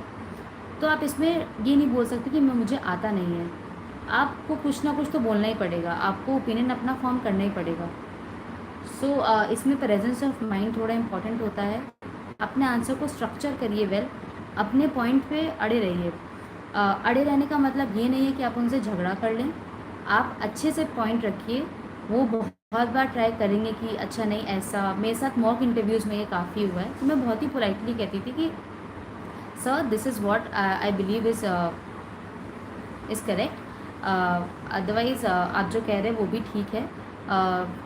Speaker 1: तो आप इसमें ये नहीं बोल सकते कि मुझे आता नहीं है। आपको कुछ ना कुछ तो बोलना ही पड़ेगा, आपको ओपिनियन अपना फॉर्म करना ही पड़ेगा। सो इसमें प्रेजेंस ऑफ माइंड थोड़ा इम्पॉर्टेंट होता है। अपने आंसर को स्ट्रक्चर करिए वेल, अपने पॉइंट पे अड़े रहिए। अड़े रहने का मतलब ये नहीं है कि आप उनसे झगड़ा कर लें, आप अच्छे से पॉइंट रखिए। वो बहुत बार ट्राई करेंगे कि अच्छा नहीं ऐसा, मेरे साथ मॉक इंटरव्यूज़ में ये काफ़ी हुआ है, तो मैं बहुत ही पोलाइटली कहती थी कि sir this is what I believe is correct, otherwise आप जो कह रहे हैं वो भी ठीक है,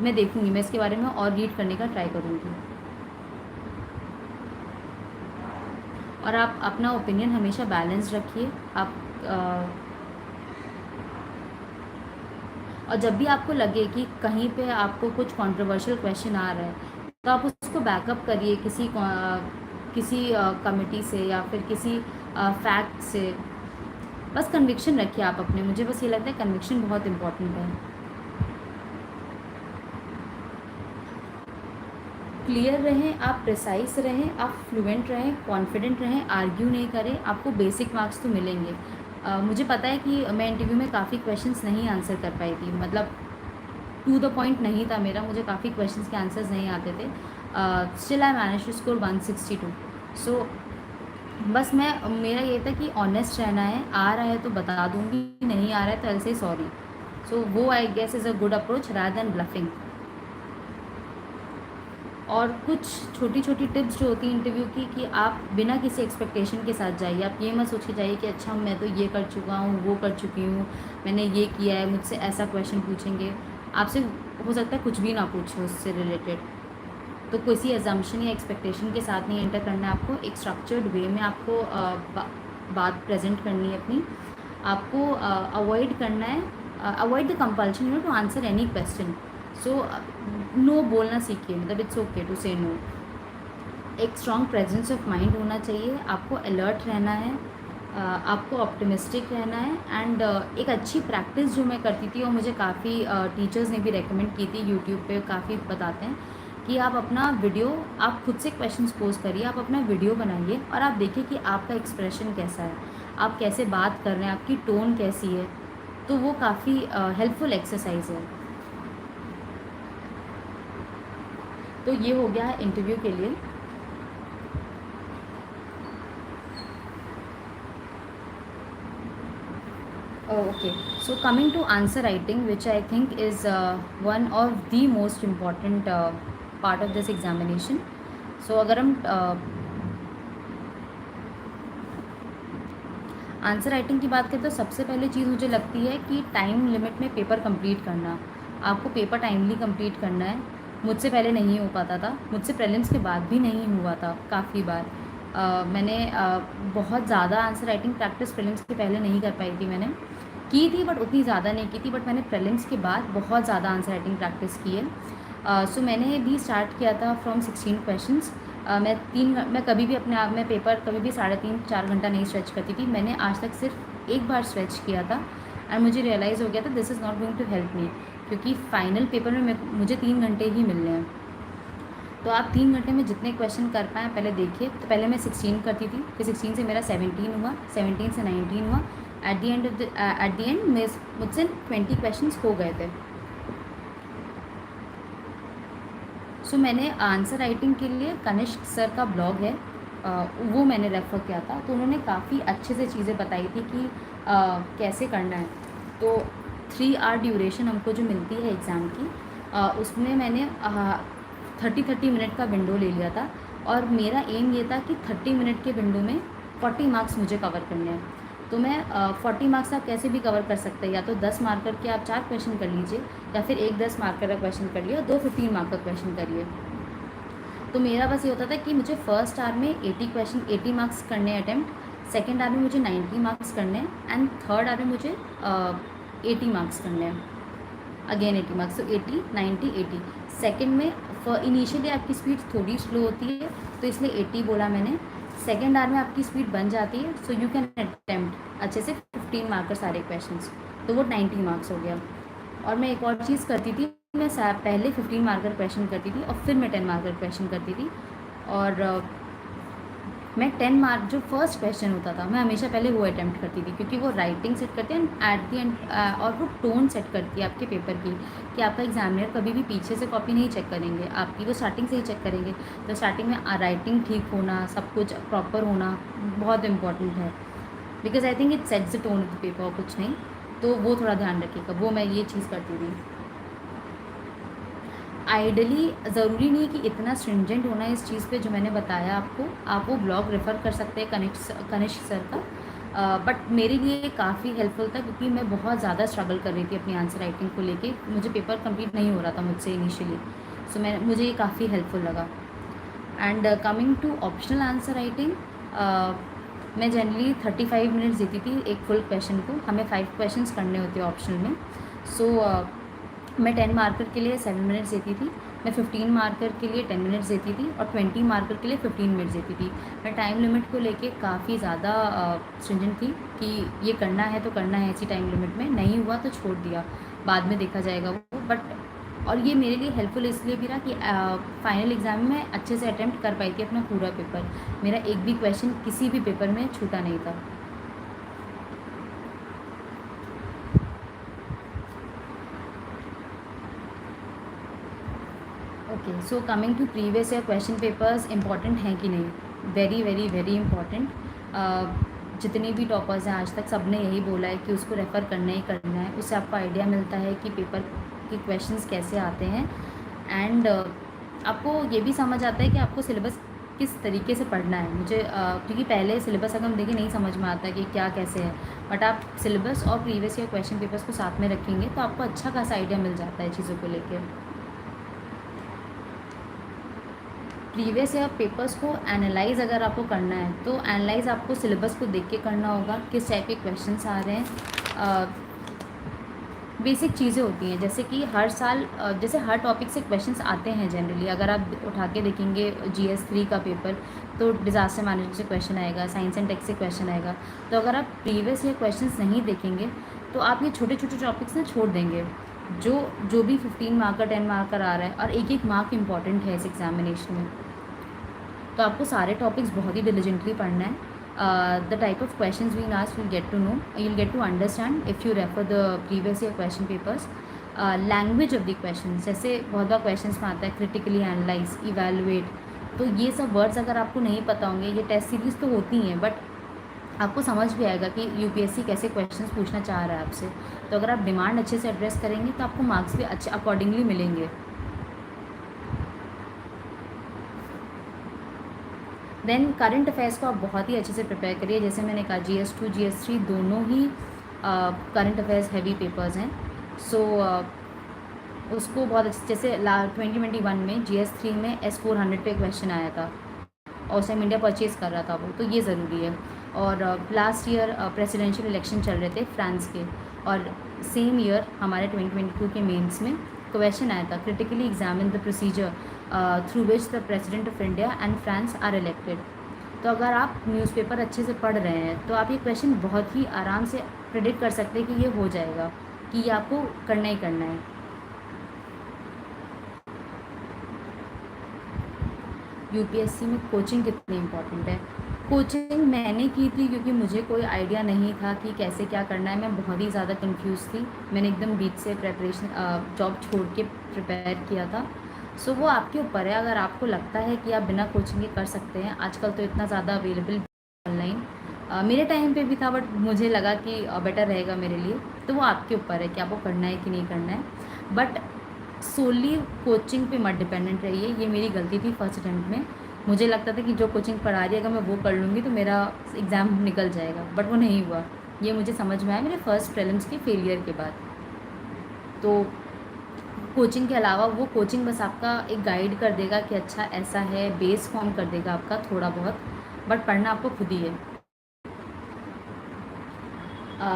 Speaker 1: मैं देखूँगी, मैं इसके बारे में और रीड करने का ट्राई करूँगी। और आप अपना ओपिनियन हमेशा बैलेंस रखिए। आप और जब भी आपको लगे कि कहीं पे आपको कुछ कंट्रोवर्शियल क्वेश्चन आ रहा है तो आप उसको बैकअप करिए किसी कमिटी से या फिर किसी फैक्ट से। बस कन्विक्शन रखिए आप अपने। मुझे बस ये लगता है कन्विक्शन बहुत इंपॉर्टेंट है। क्लियर रहें, आप प्रिसाइज रहें, आप फ्लुएंट रहें, कॉन्फिडेंट रहें, आर्ग्यू नहीं करें। आपको बेसिक मार्क्स तो मिलेंगे। मुझे पता है कि मैं इंटरव्यू में काफ़ी क्वेश्चंस नहीं आंसर कर पाई थी, मतलब टू द पॉइंट नहीं था मेरा, मुझे काफ़ी क्वेश्चंस के आंसर्स नहीं आते थे। Still I manage to score 162। So बस मेरा ये था कि ऑनेस्ट रहना है। आ रहा है तो बता दूंगी, नहीं आ रहा है तो ऐसे सॉरी। सो वो I guess is a good approach rather than bluffing. और कुछ छोटी छोटी टिप्स जो होती हैं इंटरव्यू की, कि आप बिना किसी एक्सपेक्टेशन के साथ जाइए। आप ये मत सोच के जाइए कि अच्छा मैं तो ये कर चुका हूँ, वो कर चुकी हूँ, मैंने ये किया है, मुझसे ऐसा क्वेश्चन पूछेंगे। आपसे हो सकता है कुछ भी ना पूछे उससे रिलेटेड। तो किसी एजम्पशन या एक्सपेक्टेशन के साथ नहीं एंटर करना है आपको। एक स्ट्रक्चर्ड वे में आपको बात प्रेजेंट करनी है अपनी। आपको अवॉइड करना है, avoid the compulsion to answer any question. So no बोलना सीखिए, मतलब it's okay to say no. एक स्ट्रॉन्ग प्रेजेंस ऑफ माइंड होना चाहिए। आपको अलर्ट रहना है, आपको ऑप्टिमिस्टिक रहना है। एंड एक अच्छी प्रैक्टिस जो मैं करती थी और मुझे काफ़ी टीचर्स ने भी रेकमेंड की थी, यूट्यूब पे काफ़ी बताते हैं कि आप अपना वीडियो, आप खुद से क्वेश्चंस पोज करिए, आप अपना वीडियो बनाइए और आप देखिए कि आपका एक्सप्रेशन कैसा है, आप कैसे बात कर रहे हैं, आपकी टोन कैसी है। तो वो काफ़ी हेल्पफुल एक्सरसाइज है। तो ये हो गया है इंटरव्यू के लिए। Okay, so coming to answer writing, which I think is one of the most important part of this examination. So अगर हम आंसर राइटिंग की बात करें तो सबसे पहले चीज़ मुझे लगती है कि टाइम लिमिट में पेपर कंप्लीट करना। आपको पेपर टाइमली कंप्लीट करना है। मुझसे पहले नहीं हो पाता था, मुझसे प्रीलिम्स के बाद भी नहीं हुआ था काफ़ी बार। मैंने बहुत ज़्यादा आंसर राइटिंग प्रैक्टिस प्रीलिम्स के पहले नहीं कर पाई थी। मैंने की थी बट उतनी ज़्यादा नहीं की थी, बट मैंने प्रीलिम्स के बाद बहुत ज़्यादा आंसर राइटिंग प्रैक्टिस की है। सो मैंने भी स्टार्ट किया था फ्रॉम 16 क्वेश्चंस। मैं कभी भी अपने आप में पेपर कभी भी 3.5-4 घंटा नहीं स्ट्रेच करती थी। मैंने आज तक सिर्फ एक बार स्ट्रेच किया था एंड मुझे रियलाइज़ हो गया था this is not going to help me, क्योंकि फाइनल पेपर में मुझे 3 घंटे ही मिलने हैं। तो आप 3 घंटे में जितने क्वेश्चन कर पाएँ पहले देखिए। तो पहले मैं 16 करती थी, फिर 16 से मेरा 17 हुआ, 17 से 19 हुआ। एट द एंड मुझसे 20 क्वेश्चन हो गए थे। सो मैंने आंसर राइटिंग के लिए कनिष्क सर का ब्लॉग है, वो मैंने रेफ़र किया था। तो उन्होंने काफ़ी अच्छे से चीज़ें बताई थी कि कैसे करना है। तो 3 आवर ड्यूरेशन हमको जो मिलती है एग्ज़ाम की, उसमें मैंने 30 मिनट का विंडो ले लिया था। और मेरा एम ये था कि 30 मिनट के विंडो में 40 मार्क्स मुझे कवर करने हैं। तो मैं 40 मार्क्स आप कैसे भी कवर कर सकते हैं, या तो 10 मार्कर के आप 4 क्वेश्चन कर लीजिए, या फिर एक 10 मार्कर का क्वेश्चन कर लिया और 2 15 मार्क का क्वेश्चन करिए। तो मेरा बस ये होता था कि मुझे फर्स्ट आवर में 80 मार्क्स करने हैं अटैम्प्ट, सेकेंड आवर में मुझे 90 मार्क्स करने हैं एंड थर्ड आवर में मुझे 80 मार्क्स करने हैं, अगेन 80 मार्क्स। तो 80 90 80। सेकेंड में इनिशियली आपकी स्पीड थोड़ी स्लो होती है तो इसलिए 80 बोला मैंने। सेकेंड आवर में आपकी स्पीड बन जाती है, सो यू कैन अटैम्प्ट अच्छे से 15 मार्कर सारे क्वेश्चंस, तो वो 90 मार्क्स हो गया। और मैं एक और चीज़ करती थी, मैं पहले 15 मार्कर क्वेश्चन करती थी और फिर मैं 10 मार्कर क्वेश्चन करती थी। और मैं 10 मार्क जो फर्स्ट क्वेश्चन होता था मैं हमेशा पहले वो अटैम्प्ट करती थी, क्योंकि वो राइटिंग सेट करते हैं एट दी एंड, और वो टोन सेट करती है आपके पेपर की, कि आपका एग्जामिनर कभी भी पीछे से कॉपी नहीं चेक करेंगे, आपकी वो स्टार्टिंग से ही चेक करेंगे। तो स्टार्टिंग में राइटिंग ठीक होना, सब कुछ प्रॉपर होना बहुत इंपॉर्टेंट है, because I think it sets the tone of the paper, और कुछ नहीं। तो वो थोड़ा ध्यान रखिएगा, वो मैं ये चीज़ करती थी। आइडली ज़रूरी नहीं कि इतना स्ट्रिंजेंट होना है इस चीज़ पे जो मैंने बताया आपको। आप वो ब्लॉग रेफ़र कर सकते हैं कनिष्क सर का। बट मेरे लिए काफ़ी हेल्पफुल था, क्योंकि मैं बहुत ज़्यादा स्ट्रगल कर रही थी अपनी आंसर राइटिंग को लेके। मुझे पेपर कंप्लीट नहीं हो रहा था मुझसे इनिशियली, सो मुझे ये काफ़ी हेल्पफुल लगा। And coming to optional answer writing, मैं जनरली 35 मिनट्स देती थी एक फुल क्वेश्चन को। हमें 5 क्वेश्चंस करने होते हैं ऑप्शनल में। सो मैं 10 मार्कर के लिए 7 मिनट्स देती थी, मैं 15 मार्कर के लिए 10 मिनट्स देती थी और 20 मार्कर के लिए 15 मिनट्स देती थी। मैं टाइम लिमिट को लेके काफ़ी ज़्यादा स्ट्रिंजेंट थी कि ये करना है तो करना है इसी टाइम लिमिट में, नहीं हुआ तो छोड़ दिया, बाद में देखा जाएगा वो। बट और ये मेरे लिए हेल्पफुल इसलिए भी रहा कि फाइनल एग्ज़ाम में अच्छे से अटैम्प्ट कर पाई थी अपना पूरा पेपर। मेरा एक भी क्वेश्चन किसी भी पेपर में छूटा नहीं था। Okay, so coming to previous year question papers important हैं कि नहीं? Very very very important. जितने भी टॉपर्स हैं आज तक सब ने यही बोला है कि उसको रेफ़र करना ही करना है, उससे आपको आइडिया मिलता है कि पेपर के क्वेश्चंस कैसे आते हैं। एंड आपको ये भी समझ आता है कि आपको सिलेबस किस तरीके से पढ़ना है। मुझे क्योंकि पहले सिलेबस अगर हम देखें नहीं समझ में आता कि क्या कैसे है, बट आप सिलेबस और प्रीवियस ईयर क्वेश्चन पेपर्स को साथ में रखेंगे तो आपको अच्छा खासा आइडिया मिल जाता है चीज़ों को लेकर। प्रीवियस ईयर पेपर्स को एनालाइज़ अगर आपको करना है तो एनालाइज़ आपको सिलेबस को देख के करना होगा, किस टाइप के क्वेश्चंस आ रहे हैं। बेसिक चीज़ें होती हैं जैसे कि हर साल जैसे हर टॉपिक से क्वेश्चंस आते हैं जनरली। अगर आप उठा के देखेंगे GS3 का पेपर तो डिज़ास्टर मैनेजमेंट से क्वेश्चन आएगा, साइंस एंड टेक से क्वेश्चन आएगा। तो अगर आप प्रीवियस ईयर क्वेश्चंस नहीं देखेंगे तो आप ये छोटे छोटे टॉपिक्स ना छोड़ देंगे। जो जो भी 15 मार्क का 10 मार्क का आ रहा है और एक एक मार्क इंपॉर्टेंट है इस एग्जामिनेशन में, तो आपको सारे टॉपिक्स बहुत ही डिलिजेंटली पढ़ना है। The type of question being asked will get to know, you will get to understand if you refer the previous year question papers. Language of the question, जैसे बहुत बार क्वेश्चन में आता है क्रिटिकली एनालाइज, इवेलुएट, तो ये सब words अगर आपको नहीं पता होंगे, ये टेस्ट सीरीज़ तो होती हैं बट आपको समझ भी आएगा कि UPSC कैसे क्वेश्चंस पूछना चाह रहा है आपसे। तो अगर आप डिमांड अच्छे से एड्रेस करेंगे तो आपको मार्क्स भी अच्छे अकॉर्डिंगली मिलेंगे। देन करंट अफेयर्स को आप बहुत ही अच्छे से प्रिपेयर करिए। जैसे मैंने कहा GS2 GS3 दोनों ही करंट अफेयर्स हैवी पेपर्स हैं। सो उसको बहुत अच्छे, जैसे 2021 में GS3 में S400 पे क्वेश्चन आया था और उस टाइम इंडिया परचेज़ कर रहा था वो, तो ये ज़रूरी है। और लास्ट ईयर प्रेसिडेंशियल इलेक्शन चल रहे थे फ्रांस के, और सेम ईयर हमारे 2022 के मेंस में क्वेश्चन आया था critically examine the procedure through which the president of India and France are elected. तो अगर आप न्यूज़पेपर अच्छे से पढ़ रहे हैं तो आप ये क्वेश्चन बहुत ही आराम से प्रिडिक्ट कर सकते हैं कि ये हो जाएगा, कि ये आपको करना ही करना है। UPSC में कोचिंग कितनी इम्पोर्टेंट है? कोचिंग मैंने की थी क्योंकि मुझे कोई आइडिया नहीं था कि कैसे क्या करना है। मैं बहुत ही ज़्यादा कंफ्यूज थी। मैंने एकदम बीच से प्रेपरेशन जॉब छोड़ के प्रिपेयर किया था। सो वो आपके ऊपर है, अगर आपको लगता है कि आप बिना कोचिंग के कर सकते हैं। आजकल तो इतना ज़्यादा अवेलेबल ऑनलाइन, मेरे टाइम पे भी था बट मुझे लगा कि बेटर रहेगा मेरे लिए। तो वो आपके ऊपर है कि आपको करना है कि नहीं करना है। बट सोली कोचिंग पे मत डिपेंडेंट रहिए, ये मेरी गलती थी फर्स्ट अटैम्प्ट में। मुझे लगता था कि जो कोचिंग पढ़ा रही है अगर मैं वो कर लूँगी तो मेरा एग्ज़ाम निकल जाएगा, बट वो नहीं हुआ। ये मुझे समझ में आया मेरे फर्स्ट प्रीलिम्स के फेलियर के बाद। तो कोचिंग के अलावा वो कोचिंग बस आपका एक गाइड कर देगा कि अच्छा ऐसा है, बेस फॉर्म कर देगा आपका थोड़ा बहुत, बट पढ़ना आपको खुद ही है।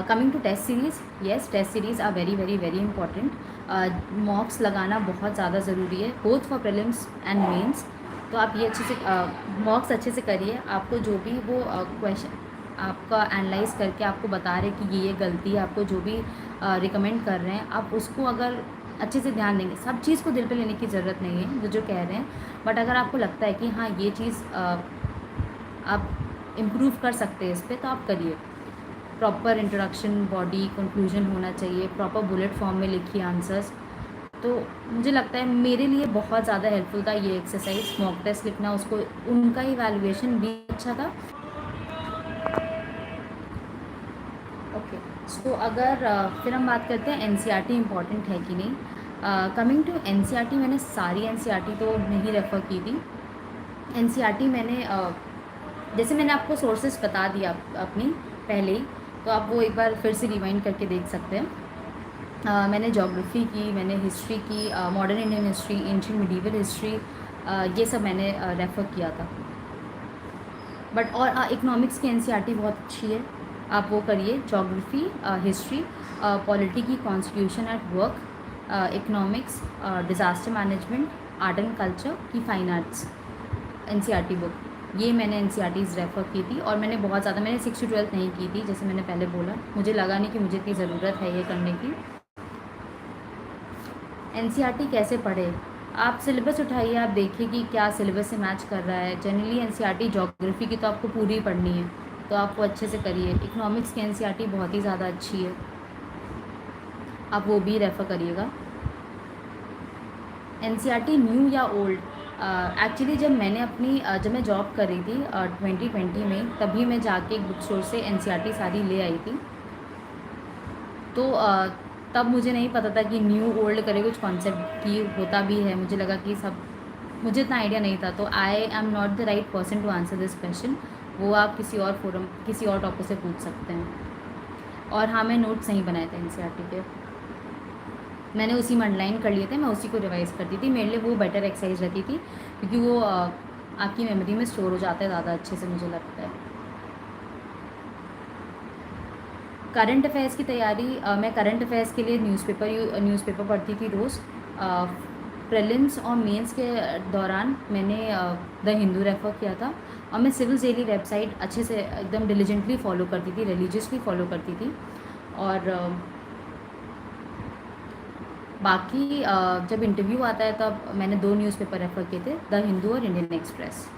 Speaker 1: Coming to test series, yes test series are very very very important. Mocks लगाना बहुत ज़्यादा ज़रूरी है both for prelims and mains. तो आप ये अच्छे से मॉक्स अच्छे से करिए। आपको जो भी वो क्वेश्चन आपका एनालाइज करके आपको बता रहे कि ये गलती है, आपको जो भी रिकमेंड कर रहे हैं आप उसको अगर अच्छे से ध्यान देंगे, सब चीज़ को दिल पे लेने की ज़रूरत नहीं है जो कह रहे हैं, बट अगर आपको लगता है कि हाँ ये चीज़ आप इम्प्रूव कर सकते हैं इस पर, तो आप करिए। प्रॉपर इंट्रोडक्शन, बॉडी, कंक्लूजन होना चाहिए, प्रॉपर बुलेट फॉर्म में लिखिए आंसर्स। तो मुझे लगता है मेरे लिए बहुत ज़्यादा हेल्पफुल था ये एक्सरसाइज, मॉक टेस्ट लिखना। उसको उनका इवैल्यूएशन भी अच्छा था। ओके, सो अगर फिर हम बात करते हैं NCERT इम्पॉर्टेंट है कि नहीं। कमिंग टू NCERT, मैंने सारी NCERT तो नहीं रेफ़र की थी। NCERT मैंने जैसे मैंने आपको सोर्सेज बता दिया अपनी पहले ही, तो आप वो एक बार फिर से रिवाइंड करके देख सकते हैं। मैंने ज्योग्राफी की, मैंने हिस्ट्री की, modern Indian history, ancient medieval history, ये सब मैंने रेफ़र किया था। बट और इकोनॉमिक्स की एनसीईआरटी बहुत अच्छी है, आप वो करिए। ज्योग्राफी, हिस्ट्री, पॉलिटी की, constitution at work, economics, disaster management, art and culture की, फाइन आर्ट्स एनसीईआरटी बुक, ये मैंने एनसीईआरटीज़ रेफ़र की थी। और मैंने बहुत ज़्यादा, मैंने 6 to 12 नहीं की थी, जैसे मैंने पहले बोला, मुझे लगा नहीं कि मुझे इतनी ज़रूरत है ये करने की। एनसीईआरटी कैसे पढ़े? आप सिलेबस उठाइए, आप देखिए कि क्या सिलेबस से मैच कर रहा है। जनरली एनसीईआरटी ज्योग्राफी की तो आपको पूरी पढ़नी है, तो आप वो अच्छे से करिए। इकोनॉमिक्स की एनसीईआरटी बहुत ही ज़्यादा अच्छी है, आप वो भी रेफ़र करिएगा। एनसीईआरटी न्यू या ओल्ड? एक्चुअली जब मैं जॉब कर रही थी 2020 में, तभी मैं जाके एक बुक स्टोर से एनसीईआरटी सारी ले आई थी। तो तब मुझे नहीं पता था कि न्यू ओल्ड करे कुछ कॉन्सेप्ट की होता भी है। मुझे लगा कि सब, मुझे इतना आइडिया नहीं था। तो I am not the right person to answer this question. वो आप किसी और फोरम, किसी और टॉपिक से पूछ सकते हैं। और हाँ, मैं नोट्स नहीं बनाए थे एनसीईआरटी के, मैंने उसी में अंडरलाइन कर लिए थे, मैं उसी को रिवाइज़ करती थी। मेरे लिए वो बेटर एक्सरसाइज रहती थी, क्योंकि वो आपकी मेमोरी में स्टोर हो जाता है ज़्यादा अच्छे से, मुझे लगता है। करंट अफेयर्स की तैयारी, मैं करंट अफेयर्स के लिए न्यूज़पेपर पढ़ती थी रोज़। प्रीलिम्स और मेंस के दौरान मैंने द हिंदू रेफ़र किया था। और मैं सिविल डेली वेबसाइट अच्छे से एकदम डिलीजेंटली फॉलो करती थी, रिलीजियसली फॉलो करती थी। और बाकी जब इंटरव्यू आता है तब मैंने 2 न्यूज़पेपर रेफ़र किए थे, द हिंदू और इंडियन एक्सप्रेस।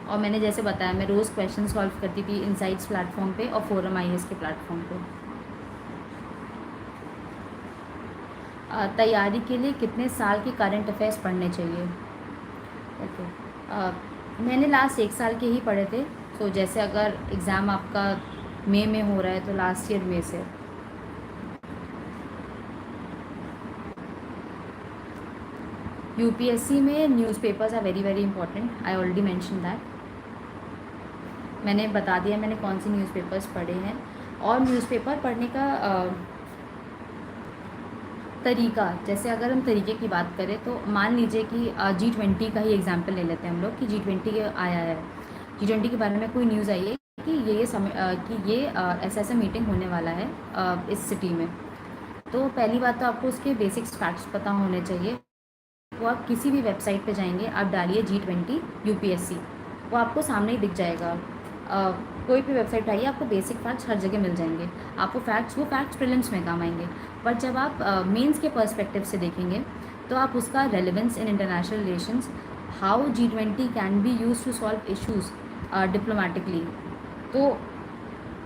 Speaker 1: और मैंने जैसे बताया, मैं रोज़ क्वेश्चन सॉल्व करती थी इनसाइट्स प्लेटफॉर्म पे और फोरम आईएएस के प्लेटफॉर्म पे। तैयारी के लिए कितने साल के करंट अफेयर्स पढ़ने चाहिए? ओके, मैंने लास्ट 1 साल के ही पढ़े थे। तो जैसे अगर एग्ज़ाम आपका मई में हो रहा है तो लास्ट ईयर मई से। यूपीएससी में newspapers are very very important, I already mention that. मैंने बता दिया मैंने कौन सी न्यूज़पेपर्स पढ़े हैं। और न्यूज़पेपर पढ़ने का तरीका, जैसे अगर हम तरीके की बात करें तो मान लीजिए कि G20 का ही एग्जांपल ले लेते हैं हम लोग कि G20 आया है, G20 के बारे में कोई न्यूज़ आई है कि ये ऐसा ऐसा मीटिंग होने वाला है इस सिटी में। तो पहली बात तो आपको उसके बेसिक्स फैक्ट्स पता होने चाहिए। वो आप किसी भी वेबसाइट पे जाएंगे, आप डालिए G20 यूपीएससी, वो आपको सामने ही दिख जाएगा। कोई भी वेबसाइट आइए, आपको बेसिक फैक्ट्स हर जगह मिल जाएंगे। आपको वो फैक्ट्स प्रीलिम्स में काम आएंगे। पर जब आप मेंस के पर्सपेक्टिव से देखेंगे तो आप उसका relevance in international relations, how G20 can be use to solve issues diplomatically, तो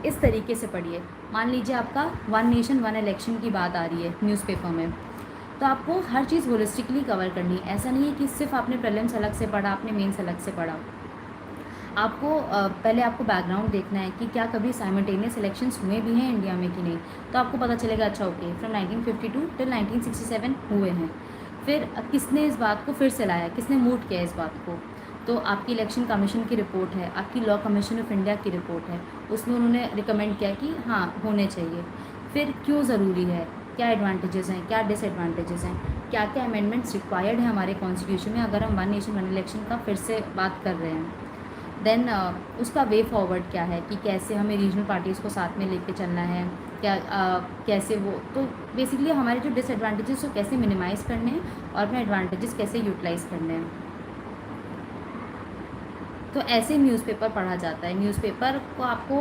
Speaker 1: इस तरीके से पढ़िए। मान लीजिए आपका 1 नेशन 1 इलेक्शन की बात आ रही है न्यूज़पेपर में, तो आपको हर चीज़ होलिस्टिकली कवर करनी है। ऐसा नहीं है कि सिर्फ आपने प्रीलिम्स अलग से पढ़ा, आपने मेंस अलग से पढ़ा। आपको पहले आपको बैकग्राउंड देखना है कि क्या कभी साइमल्टेनियस इलेक्शंस हुए भी हैं इंडिया में कि नहीं। तो आपको पता चलेगा, अच्छा ओके, फ्रॉम 1952 टिल 1967 हुए हैं। फिर किसने इस बात को फिर से लाया, किसने मूव किया इस बात को। तो आपकी इलेक्शन कमीशन की रिपोर्ट है, आपकी लॉ कमीशन ऑफ इंडिया की रिपोर्ट है, उसमें उन्होंने रिकमेंड किया कि हाँ होने चाहिए। फिर क्यों ज़रूरी है, क्या एडवांटेजेस हैं, क्या डिसएडवांटेजेस हैं, क्या क्या अमेंडमेंट्स रिक्वायर्ड हैं हमारे कॉन्स्टिट्यूशन में अगर हम 1 नेशन 1 इलेक्शन का फिर से बात कर रहे हैं। देन उसका वे फॉरवर्ड क्या है कि कैसे हमें रीजनल पार्टीज़ को साथ में लेके चलना है, क्या कैसे वो, तो बेसिकली हमारे जो डिसएडवांटेजेस वो कैसे मिनिमाइज़ करने हैं और अपने एडवांटेजेस कैसे यूटिलाइज़ करने हैं। तो ऐसे न्यूज़पेपर पढ़ा जाता है। न्यूज़पेपर को आपको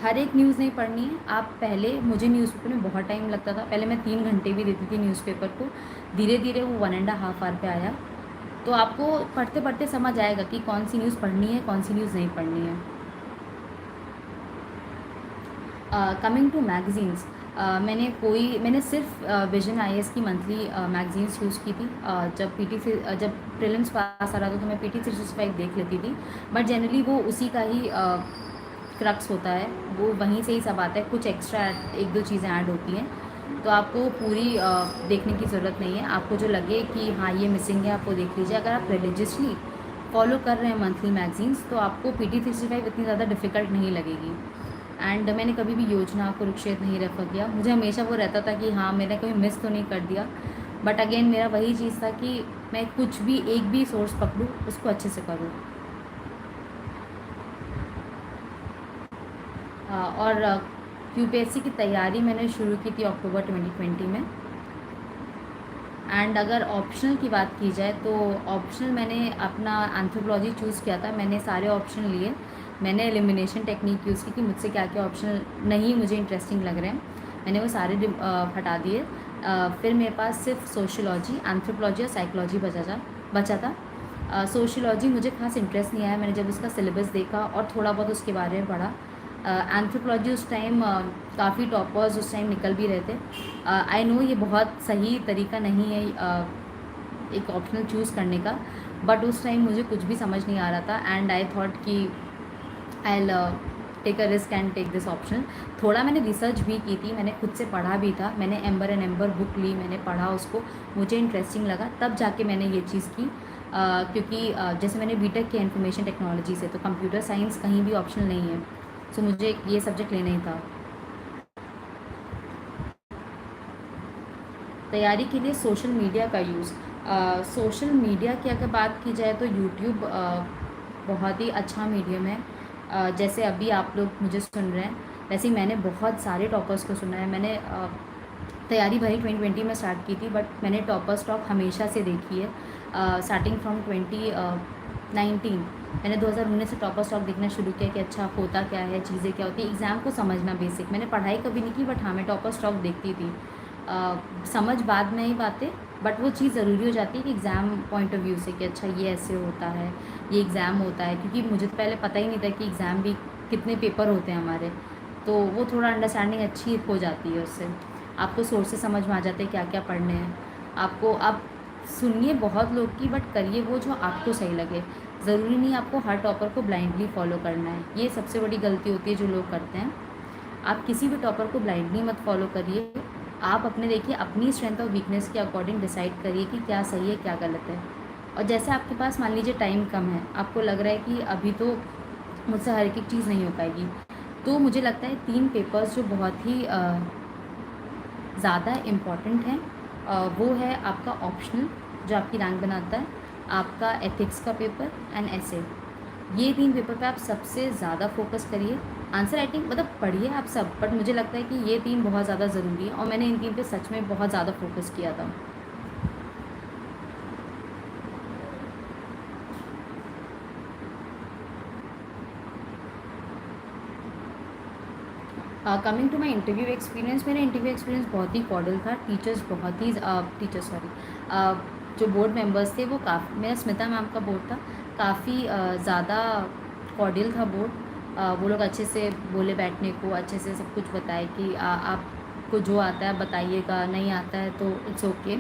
Speaker 1: हर एक न्यूज़ नहीं पढ़नी है। आप पहले, मुझे न्यूज़पेपर में बहुत टाइम लगता था, पहले मैं 3 घंटे भी देती थी न्यूज़पेपर को, धीरे धीरे वो 1.5 आवर पे आया। तो आपको पढ़ते पढ़ते समझ आएगा कि कौन सी न्यूज़ पढ़नी है, कौन सी न्यूज़ नहीं पढ़नी है। कमिंग टू मैगज़ीन्स, मैंने सिर्फ विजन आईएएस की मंथली मैगज़ीन्स यूज़ की थी। जब प्रीलिम्स पास आ रहा था तो मैं PT 365 देख लेती थी, बट जनरली वो उसी का ही क्रक्स होता है, वो वहीं से ही सब आता है, कुछ एक्स्ट्रा 1-2 चीज़ें ऐड होती हैं। तो आपको पूरी देखने की ज़रूरत नहीं है। आपको जो लगे कि हाँ ये मिसिंग है, आपको देख लीजिए। अगर आप रिलीजियसली फॉलो कर रहे हैं मंथली मैगज़ीन्स तो आपको PT 365 इतनी ज़्यादा डिफ़िकल्ट नहीं लगेगी। एंड मैंने कभी भी योजना, कुरुक्षेत्र नहीं रेफ़र किया। मुझे हमेशा वो रहता था कि हाँ मैंने कभी मिस तो नहीं कर दिया, बट अगेन मेरा वही चीज़ था कि मैं कुछ भी एक भी सोर्स पकड़ूँ, उसको अच्छे से करूँ। और यूपीएससी की तैयारी मैंने शुरू की थी अक्टूबर 2020 में। एंड अगर ऑप्शनल की बात की जाए तो ऑप्शनल मैंने अपना एंथ्रोपोलॉजी चूज़ किया था। मैंने सारे ऑप्शन लिए, मैंने एलिमिनेशन टेक्निक यूज़ की कि मुझसे क्या क्या ऑप्शनल नहीं मुझे इंटरेस्टिंग लग रहे हैं, मैंने वो सारे हटा दिए। फिर मेरे पास सिर्फ सोशियोलॉजी, एंथ्रोपोलॉजी और साइकोलॉजी बचा था। सोशियोलॉजी मुझे खास इंटरेस्ट नहीं आया। मैंने जब उसका सिलेबस देखा और थोड़ा बहुत उसके बारे में पढ़ा, एंथ्रोपोलॉजी उस टाइम काफ़ी टॉपर्स उस टाइम निकल भी रहे थे। आई नो ये बहुत सही तरीका नहीं है एक ऑप्शनल चूज़ करने का, बट उस टाइम मुझे कुछ भी समझ नहीं आ रहा था एंड आई थॉट कि I take a risk and take this option. थोड़ा मैंने रिसर्च भी की थी, मैंने खुद से पढ़ा भी था, मैंने एम्बर एंड एम्बर बुक ली, मैंने पढ़ा उसको, मुझे इंटरेस्टिंग लगा, तब जाके मैंने ये चीज़ की। क्योंकि जैसे मैंने बीटेक किया इन्फॉर्मेशन टेक्नोलॉजी से, तो कंप्यूटर साइंस कहीं भी ऑप्शनल नहीं है, सो मुझे ये सब्जेक्ट लेना ही था। तैयारी के लिए सोशल मीडिया का यूज़, सोशल मीडिया की अगर बात की जाए तो यूट्यूब बहुत ही अच्छा मीडियम है। जैसे अभी आप लोग मुझे सुन रहे हैं, वैसे ही मैंने बहुत सारे टॉपर्स को सुना है। मैंने तैयारी भरी 2020 में स्टार्ट की थी, बट मैंने टॉपर्स टॉक हमेशा से देखी है। स्टार्टिंग फ्रॉम 2019 मैंने 2019 से टॉपर स्टॉक देखना शुरू किया कि अच्छा होता क्या है, चीज़ें क्या होती है, एग्ज़ाम को समझना बेसिक। मैंने पढ़ाई कभी नहीं की, बट हाँ मैं टॉपर स्टॉक देखती थी। समझ बाद में ही बातें, बट वो चीज़ ज़रूरी हो जाती है कि एग्ज़ाम पॉइंट ऑफ व्यू से कि अच्छा ये ऐसे होता है, ये एग्ज़ाम होता है। क्योंकि मुझे तो पहले पता ही नहीं था कि एग्ज़ाम भी कितने पेपर होते हैं हमारे, तो वो थोड़ा अंडरस्टैंडिंग अच्छी हो जाती है उससे। आपको सोर्सेस समझ में आ जाते हैं क्या क्या पढ़ने हैं आपको। आप सुनिए बहुत लोग की, बट करिए वो जो आपको सही लगे। ज़रूरी नहीं आपको हर टॉपर को ब्लाइंडली फॉलो करना है, ये सबसे बड़ी गलती होती है जो लोग करते हैं। आप किसी भी टॉपर को ब्लाइंडली मत फॉलो करिए। आप अपने देखिए अपनी स्ट्रेंथ और वीकनेस के अकॉर्डिंग डिसाइड करिए कि क्या सही है क्या गलत है। और जैसे आपके पास मान लीजिए टाइम कम है, आपको लग रहा है कि अभी तो मुझसे हर एक चीज़ नहीं हो पाएगी, तो मुझे लगता है 3 पेपर्स जो बहुत ही ज़्यादा इम्पॉर्टेंट हैं, वो है आपका ऑप्शनल जो आपकी रैंक बनाता है, आपका एथिक्स का पेपर एंड ऐसे। ये 3 पेपर पे आप सबसे ज़्यादा फोकस करिए। आंसर राइटिंग मतलब पढ़िए आप सब, बट मुझे लगता है कि ये 3 बहुत ज़्यादा ज़रूरी है और मैंने इन 3 पे सच में बहुत ज़्यादा फोकस किया था। Coming to my interview experience, मेरा इंटरव्यू एक्सपीरियंस बहुत ही कॉर्डल था। टीचर्स बहुत ही जो बोर्ड मेंबर्स थे वो काफ़ी, मेरा स्मिता मैम का बोर्ड था, काफ़ी ज़्यादा कॉर्डियल था बोर्ड। वो लोग अच्छे से बोले बैठने को, अच्छे से सब कुछ बताए कि आपको जो आता है बताइएगा, नहीं आता है तो इट्स ओके,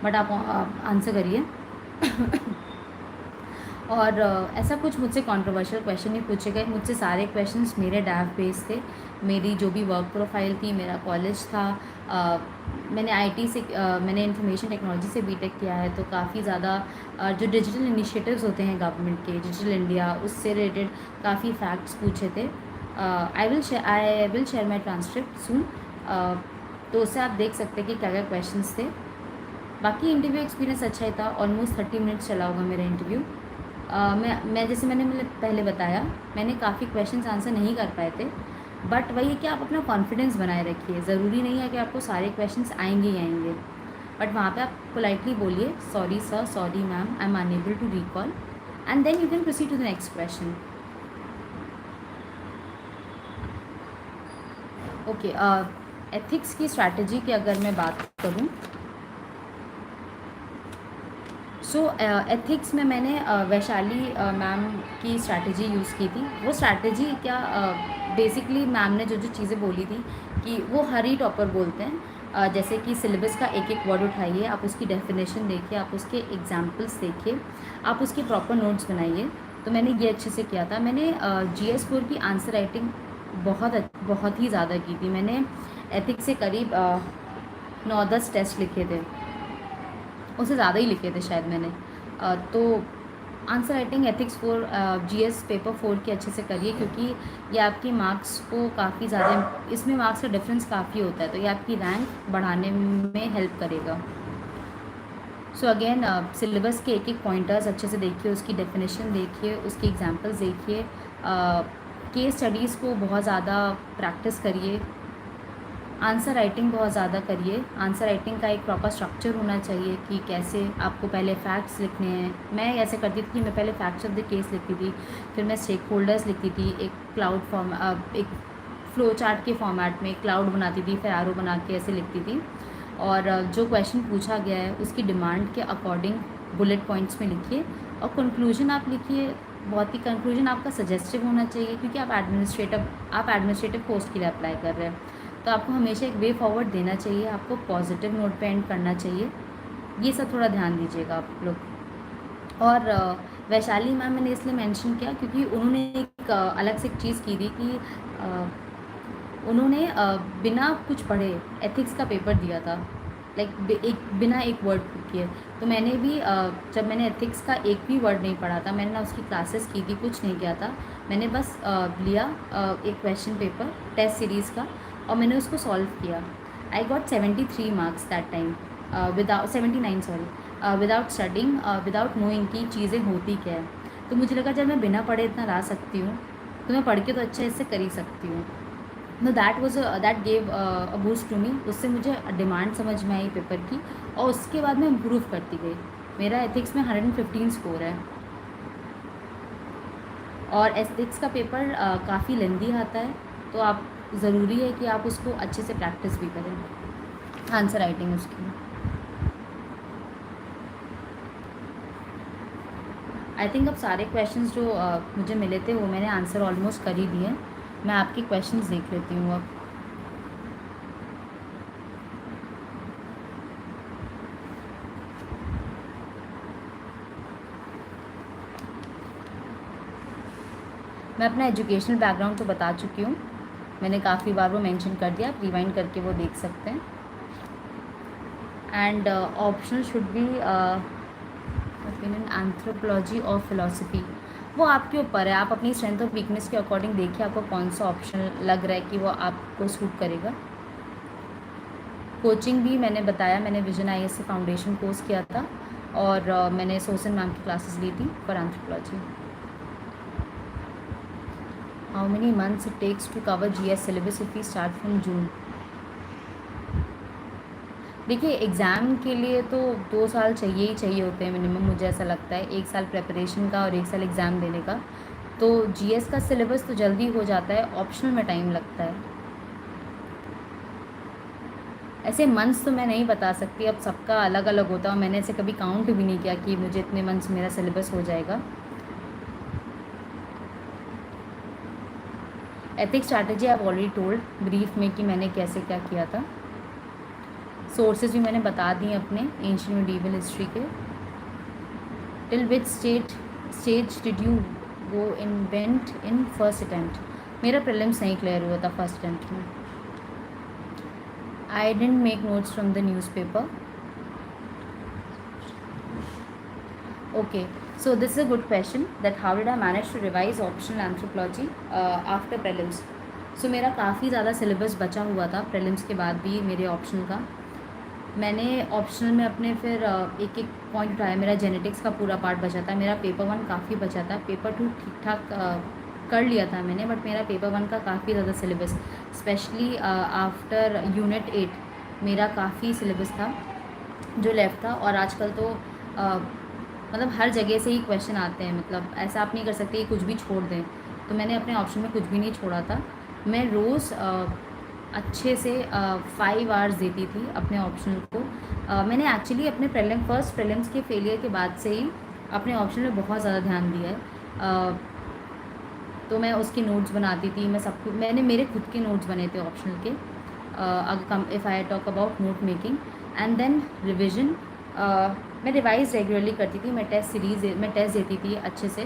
Speaker 1: बट आप आंसर करिए। और ऐसा कुछ मुझसे कंट्रोवर्शियल क्वेश्चन नहीं पूछे गए। मुझसे सारे क्वेश्चंस मेरे डैव बेस थे, मेरी जो भी वर्क प्रोफाइल थी, मेरा कॉलेज था। मैंने आईटी से मैंने इंफॉर्मेशन टेक्नोलॉजी से बीटेक किया है, तो काफ़ी ज़्यादा जो डिजिटल इनिशिएटिव्स होते हैं गवर्नमेंट के, डिजिटल इंडिया, उससे रिलेटेड काफ़ी फैक्ट्स पूछे थे। I will share my transcript soon, तो उससे आप देख सकते हैं कि क्या क्या क्वेश्चन थे। बाकी इंटरव्यू एक्सपीरियंस अच्छा ही था। ऑलमोस्ट 30 मिनट्स चला होगा मेरा इंटरव्यू। मैं जैसे मैंने मतलब पहले बताया, मैंने काफ़ी क्वेश्चंस आंसर नहीं कर पाए थे, बट वही है कि आप अपना कॉन्फिडेंस बनाए रखिए। ज़रूरी नहीं है कि आपको सारे क्वेश्चंस आएंगे ही आएंगे, बट वहाँ पे आप पोलाइटली बोलिए sorry sir, sorry ma'am, I am unable to recall, and then you can proceed to the next question. Okay, ethics की स्ट्रैटेजी की अगर मैं बात करूँ, सो एथिक्स में मैंने वैशाली मैम की स्ट्रैटेजी यूज़ की थी। वो स्ट्रैटेजी क्या, बेसिकली मैम ने जो जो चीज़ें बोली थी कि वो हर ही टॉपर बोलते हैं। जैसे कि सिलेबस का एक एक वर्ड उठाइए, आप उसकी डेफिनेशन देखिए, आप उसके एग्जाम्पल्स देखिए, आप उसके प्रॉपर नोट्स बनाइए। तो मैंने ये अच्छे से किया था। मैंने GS4 की आंसर राइटिंग बहुत ही ज़्यादा की थी। मैंने एथिक्स से करीब 9-10 टेस्ट लिखे थे, उससे ज़्यादा ही लिखे थे शायद मैंने। तो answer writing ethics 4 GS paper 4 की अच्छे से करिए, क्योंकि ये आपकी मार्क्स को काफ़ी ज़्यादा, इसमें मार्क्स का डिफरेंस काफ़ी होता है, तो ये आपकी रैंक बढ़ाने में हेल्प करेगा। सो अगेन सिलेबस के एक एक पॉइंटर्स अच्छे से देखिए, उसकी डेफिनेशन देखिए, उसकी एग्जांपल्स देखिए, केस स्टडीज़ को बहुत ज़्यादा प्रैक्टिस करिए, आंसर राइटिंग बहुत ज़्यादा करिए। आंसर राइटिंग का एक प्रॉपर स्ट्रक्चर होना चाहिए कि कैसे आपको पहले फैक्ट्स लिखने हैं। मैं ऐसे करती थी कि मैं पहले फैक्ट्स ऑफ द केस लिखती थी, फिर मैं स्टेक होल्डर्स लिखती थी, एक क्लाउड फॉर्म एक फ्लो चार्ट के फॉर्मेट में क्लाउड बनाती थी, फिर आरो बना के ऐसे लिखती थी। और जो क्वेश्चन पूछा गया है उसकी डिमांड के अकॉर्डिंग बुलेट पॉइंट्स में लिखिए, और कंक्लूजन आप लिखिए। बहुत ही कंक्लूजन आपका सजेस्टिव होना चाहिए, क्योंकि आप एडमिनिस्ट्रेटिव पोस्ट के लिए अप्लाई कर रहे हैं, तो आपको हमेशा एक वे फॉरवर्ड देना चाहिए, आपको पॉजिटिव नोट पे एंड करना चाहिए। ये सब थोड़ा ध्यान दीजिएगा आप लोग। और वैशाली मैम मैंने इसलिए मेंशन किया क्योंकि उन्होंने एक अलग से एक चीज़ की थी कि उन्होंने बिना कुछ पढ़े एथिक्स का पेपर दिया था, लाइक बिना एक वर्ड किए। तो मैंने भी जब मैंने एथिक्स का एक भी वर्ड नहीं पढ़ा था, मैंने ना उसकी क्लासेस की थी, कुछ नहीं किया था, मैंने बस लिया एक क्वेश्चन पेपर टेस्ट सीरीज़ का, और मैंने उसको सॉल्व किया। I got 73 marks that time, without 79 sorry, without studying, without knowing कि चीज़ें होती क्या है। तो मुझे लगा जब मैं बिना पढ़े इतना ला सकती हूँ, तो मैं पढ़ के तो अच्छे इससे कर ही सकती हूँ। No that gave a boost to me. उससे मुझे डिमांड समझ में आई पेपर की, और उसके बाद मैं इम्प्रूव करती गई। मेरा एथिक्स में 115 स्कोर है, और एथिक्स का पेपर काफ़ी लेंदी आता है, तो आप ज़रूरी है कि आप उसको अच्छे से प्रैक्टिस भी करें, आंसर राइटिंग उसकी। आई थिंक अब सारे क्वेश्चंस जो मुझे मिले थे वो मैंने आंसर ऑलमोस्ट कर ही दिए। मैं आपके क्वेश्चंस देख लेती हूँ अब। मैं अपना एजुकेशनल बैकग्राउंड तो बता चुकी हूँ, मैंने काफ़ी बार वो मेंशन कर दिया, आप रिवाइंड करके वो देख सकते हैं। And optional should be opinion anthropology और फिलॉसफी, वो आपके ऊपर है, आप अपनी स्ट्रेंथ और वीकनेस के अकॉर्डिंग देखिए आपको कौन सा ऑप्शन लग रहा है कि वो आपको सूट करेगा। कोचिंग भी मैंने बताया, मैंने विजन IAS से फाउंडेशन कोर्स किया था, और मैंने सोसन मैम की क्लासेस ली थी for anthropology. How many months it takes to cover GS syllabus if we start from June? देखिए एग्ज़ाम के लिए तो 2 साल चाहिए ही चाहिए होते हैं मिनिमम, मुझे ऐसा लगता है, 1 साल प्रिपरेशन का और 1 साल एग्ज़ाम देने का। तो GS का सिलेबस तो जल्दी हो जाता है, ऑप्शनल में टाइम लगता है। ऐसे मंथ्स तो मैं नहीं बता सकती, अब सबका अलग अलग होता है, और मैंने ऐसे कभी काउंट भी नहीं किया कि मुझे इतने मंथ्स मेरा सिलेबस हो जाएगा। Ethics strategy I have already told brief में कि मैंने कैसे क्या किया था। सोर्सेज भी मैंने बता दिए अपने एंशिएंट मिडीवल हिस्ट्री के। Till which stage did you go invent in first attempt? मेरा प्रीलिम्स नहीं क्लियर हुआ था फर्स्ट अटैम्प्ट में। I didn't make notes from the newspaper. Okay, so this is a good question that how did I manage to revise optional anthropology after prelims? So मेरा काफ़ी ज़्यादा syllabus बचा हुआ था prelims के बाद भी मेरे ऑप्शनल का। मैंने ऑप्शनल में अपने फिर एक एक पॉइंट उठाया। मेरा जेनेटिक्स का पूरा पार्ट बचा था, मेरा पेपर 1 काफ़ी बचा था, पेपर 2 ठीक ठाक कर लिया था मैंने, बट मेरा पेपर 1 का काफ़ी ज़्यादा सिलेबस, स्पेशली आफ्टर यूनिट 8 मेरा काफ़ी सिलेबस था जो लेफ्ट था। और आजकल तो मतलब हर जगह से ही क्वेश्चन आते हैं, मतलब ऐसा आप नहीं कर सकते कि कुछ भी छोड़ दें। तो मैंने अपने ऑप्शन में कुछ भी नहीं छोड़ा था। मैं रोज़ अच्छे से 5 आवर्स देती थी अपने ऑप्शनल को। मैंने एक्चुअली अपने फर्स्ट प्रीलिम्स के फेलियर के बाद से ही अपने ऑप्शन में बहुत ज़्यादा ध्यान दिया है। तो मैं उसके नोट्स बनाती थी, मैं सब कुछ, मैंने मेरे खुद के नोट्स बने थे ऑप्शनल के। If I talk about note making and then revision, मैं रिवाइज़ रेगुलरली करती थी। मैं टेस्ट देती थी अच्छे से,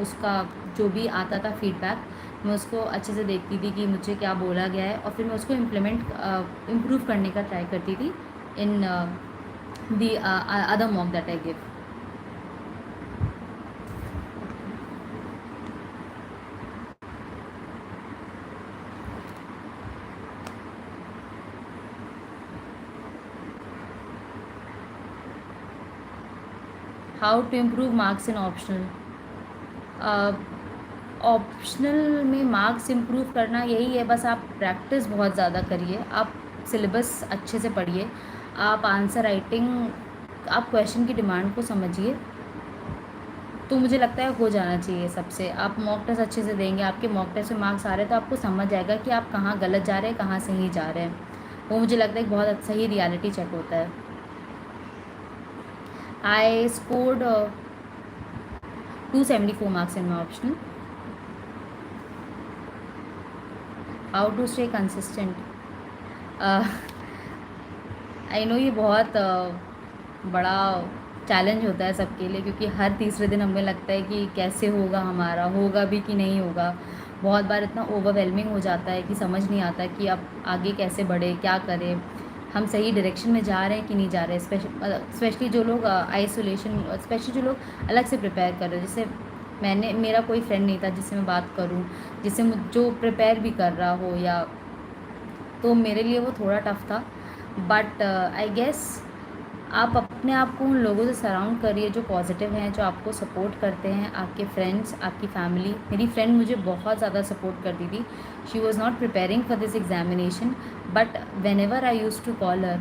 Speaker 1: उसका जो भी आता था फीडबैक मैं उसको अच्छे से देखती थी कि मुझे क्या बोला गया है, और फिर मैं उसको इम्प्रूव करने का ट्राई करती थी in the other mock that I give. How to improve marks in optional. Optional में मार्क्स इम्प्रूव करना यही है, बस आप प्रैक्टिस बहुत ज़्यादा करिए, आप सिलेबस अच्छे से पढ़िए, आप आंसर राइटिंग, आप क्वेश्चन की डिमांड को समझिए, तो मुझे लगता है हो जाना चाहिए सबसे। आप मॉक टेस्ट अच्छे से देंगे, आपके मॉक टेस्ट में मार्क्स आ रहे हैं तो आपको समझ आएगा कि आप कहाँ गलत जा रहे हैं, कहाँ सही जा रहे हैं। वो मुझे लगता है एक बहुत सही रियलिटी चेक होता है। I scored 274 marks in my optional. How to stay consistent. I know ये बहुत बड़ा चैलेंज होता है सबके लिए, क्योंकि हर तीसरे दिन हमें लगता है कि कैसे होगा, हमारा होगा भी कि नहीं होगा। बहुत बार इतना ओवरवेलमिंग हो जाता है कि समझ नहीं आता कि अब आगे कैसे बढ़े, क्या करें, हम सही डायरेक्शन में जा रहे हैं कि नहीं जा रहे हैं। स्पेशली जो लोग आइसोलेशन, स्पेशली जो लोग अलग से प्रिपेयर कर रहे हैं, जैसे मेरा कोई फ्रेंड नहीं था जिससे मैं बात करूं, जो प्रिपेयर भी कर रहा हो, या तो मेरे लिए वो थोड़ा टफ था। बट आई गेस आप अपने आप को उन लोगों से सराउंड करिए जो पॉजिटिव हैं, जो आपको सपोर्ट करते हैं, आपके फ्रेंड्स, आपकी फैमिली। मेरी फ्रेंड मुझे बहुत ज़्यादा सपोर्ट करती थी। She was not preparing for this examination, but whenever I use to call her,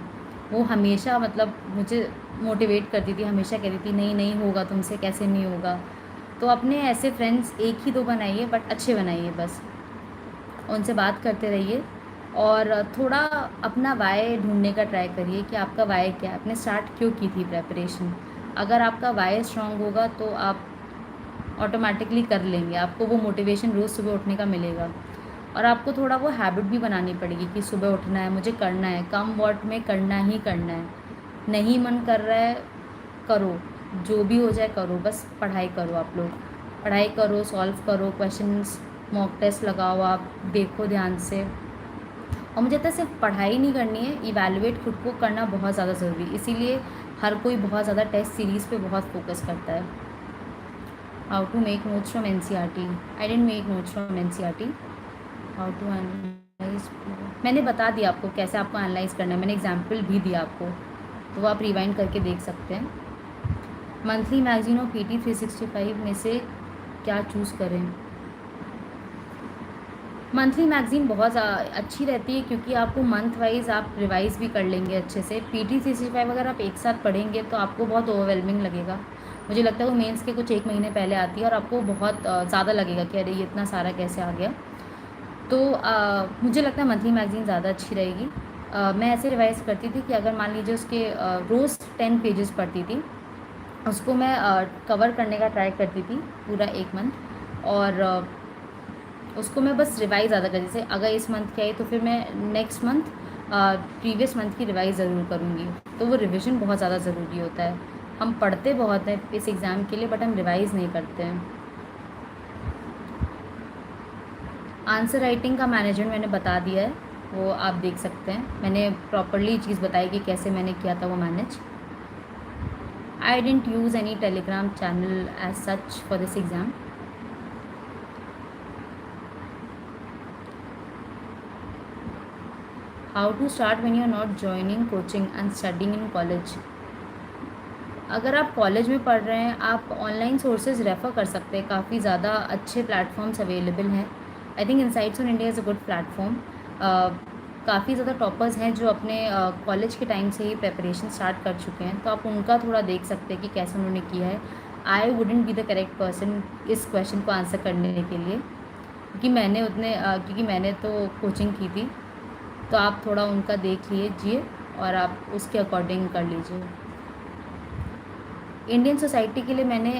Speaker 1: वो हमेशा मतलब मुझे मोटिवेट करती थी, हमेशा कहती थी नहीं नहीं होगा तुमसे, कैसे नहीं होगा। तो अपने ऐसे फ्रेंड्स एक ही दो बनाइए, बट अच्छे बनाइए, बस उनसे बात करते रहिए और थोड़ा अपना वाई ढूंढने का ट्राई करिए कि आपका वाई क्या है, आपने स्टार्ट क्यों की थी प्रेपरेशन। अगर आपका वाई स्ट्रांग होगा तो आप ऑटोमेटिकली कर लेंगे, आपको वो मोटिवेशन रोज़ सुबह उठने का मिलेगा। और आपको थोड़ा वो हैबिट भी बनानी पड़ेगी कि सुबह उठना है, मुझे करना है, कम वॉट में करना ही करना है। नहीं मन कर रहा है, करो, जो भी हो जाए करो, बस पढ़ाई करो। आप लोग पढ़ाई करो, सॉल्व करो क्वेश्चंस, मॉक टेस्ट लगाओ, आप देखो ध्यान से। और मुझे लगता है सिर्फ पढ़ाई नहीं करनी है, इवैल्यूएट खुद को करना बहुत ज़्यादा ज़रूरी, इसीलिए हर कोई बहुत ज़्यादा टेस्ट सीरीज़ पे बहुत फोकस करता है। How to make notes from NCERT। I didn't make notes from NCERT। How to analyse, मैंने बता दिया आपको कैसे आपको एनालाइज करना है, मैंने एग्जाम्पल भी दिया आपको, तो वो आप रिवाइंड करके देख सकते हैं। मंथली मैगजीन और PT 365 में से क्या चूज़ करें। मंथली मैगज़ीन बहुत अच्छी रहती है, क्योंकि आपको मंथ वाइज आप रिवाइज़ भी कर लेंगे अच्छे से। PT 365 अगर आप एक साथ पढ़ेंगे तो आपको बहुत ओवरवेलमिंग लगेगा। मुझे लगता है वो मेंस के कुछ 1 महीने पहले आती है और आपको बहुत ज़्यादा लगेगा कि अरे ये इतना सारा कैसे आ गया। तो मुझे लगता है मंथली मैगज़ीन ज़्यादा अच्छी रहेगी। मैं ऐसे रिवाइज़ करती थी कि अगर मान लीजिए उसके रोज़ 10 पेजेस पढ़ती थी, उसको मैं कवर करने का ट्राई करती थी पूरा 1 मंथ, और उसको मैं बस रिवाइज़ ज़्यादा कर, जैसे अगर इस मंथ की आई तो फिर मैं नेक्स्ट मंथ प्रीवियस मंथ की रिवाइज़ ज़रूर करूँगी। तो वो रिविज़न बहुत ज़्यादा ज़रूरी होता है। हम पढ़ते बहुत हैं इस एग्ज़ाम के लिए, बट हम रिवाइज़ नहीं करते हैं। आंसर राइटिंग का मैनेजमेंट मैंने बता दिया है, वो आप देख सकते हैं। मैंने प्रॉपरली चीज़ बताई कि कैसे मैंने किया था वो manage. I didn't use any Telegram channel as such for this exam. How to start when you are not joining coaching and studying in college. अगर आप कॉलेज में पढ़ रहे हैं, आप ऑनलाइन सोर्सेज रेफ़र कर सकते हैं, काफ़ी ज़्यादा अच्छे प्लेटफॉर्म्स अवेलेबल हैं। I think insights on India is a good platform. काफ़ी ज़्यादा टॉपर्स हैं जो अपने कॉलेज के टाइम से ही प्रेपरेशन स्टार्ट कर चुके हैं, तो आप उनका थोड़ा देख सकते हैं कि कैसे उन्होंने किया है। I wouldn't be the correct person इस क्वेश्चन को आंसर करने के लिए, क्योंकि मैंने तो कोचिंग की थी। तो आप थोड़ा उनका देख लीजिए और आप उसके अकॉर्डिंग कर लीजिए। इंडियन सोसाइटी के लिए मैंने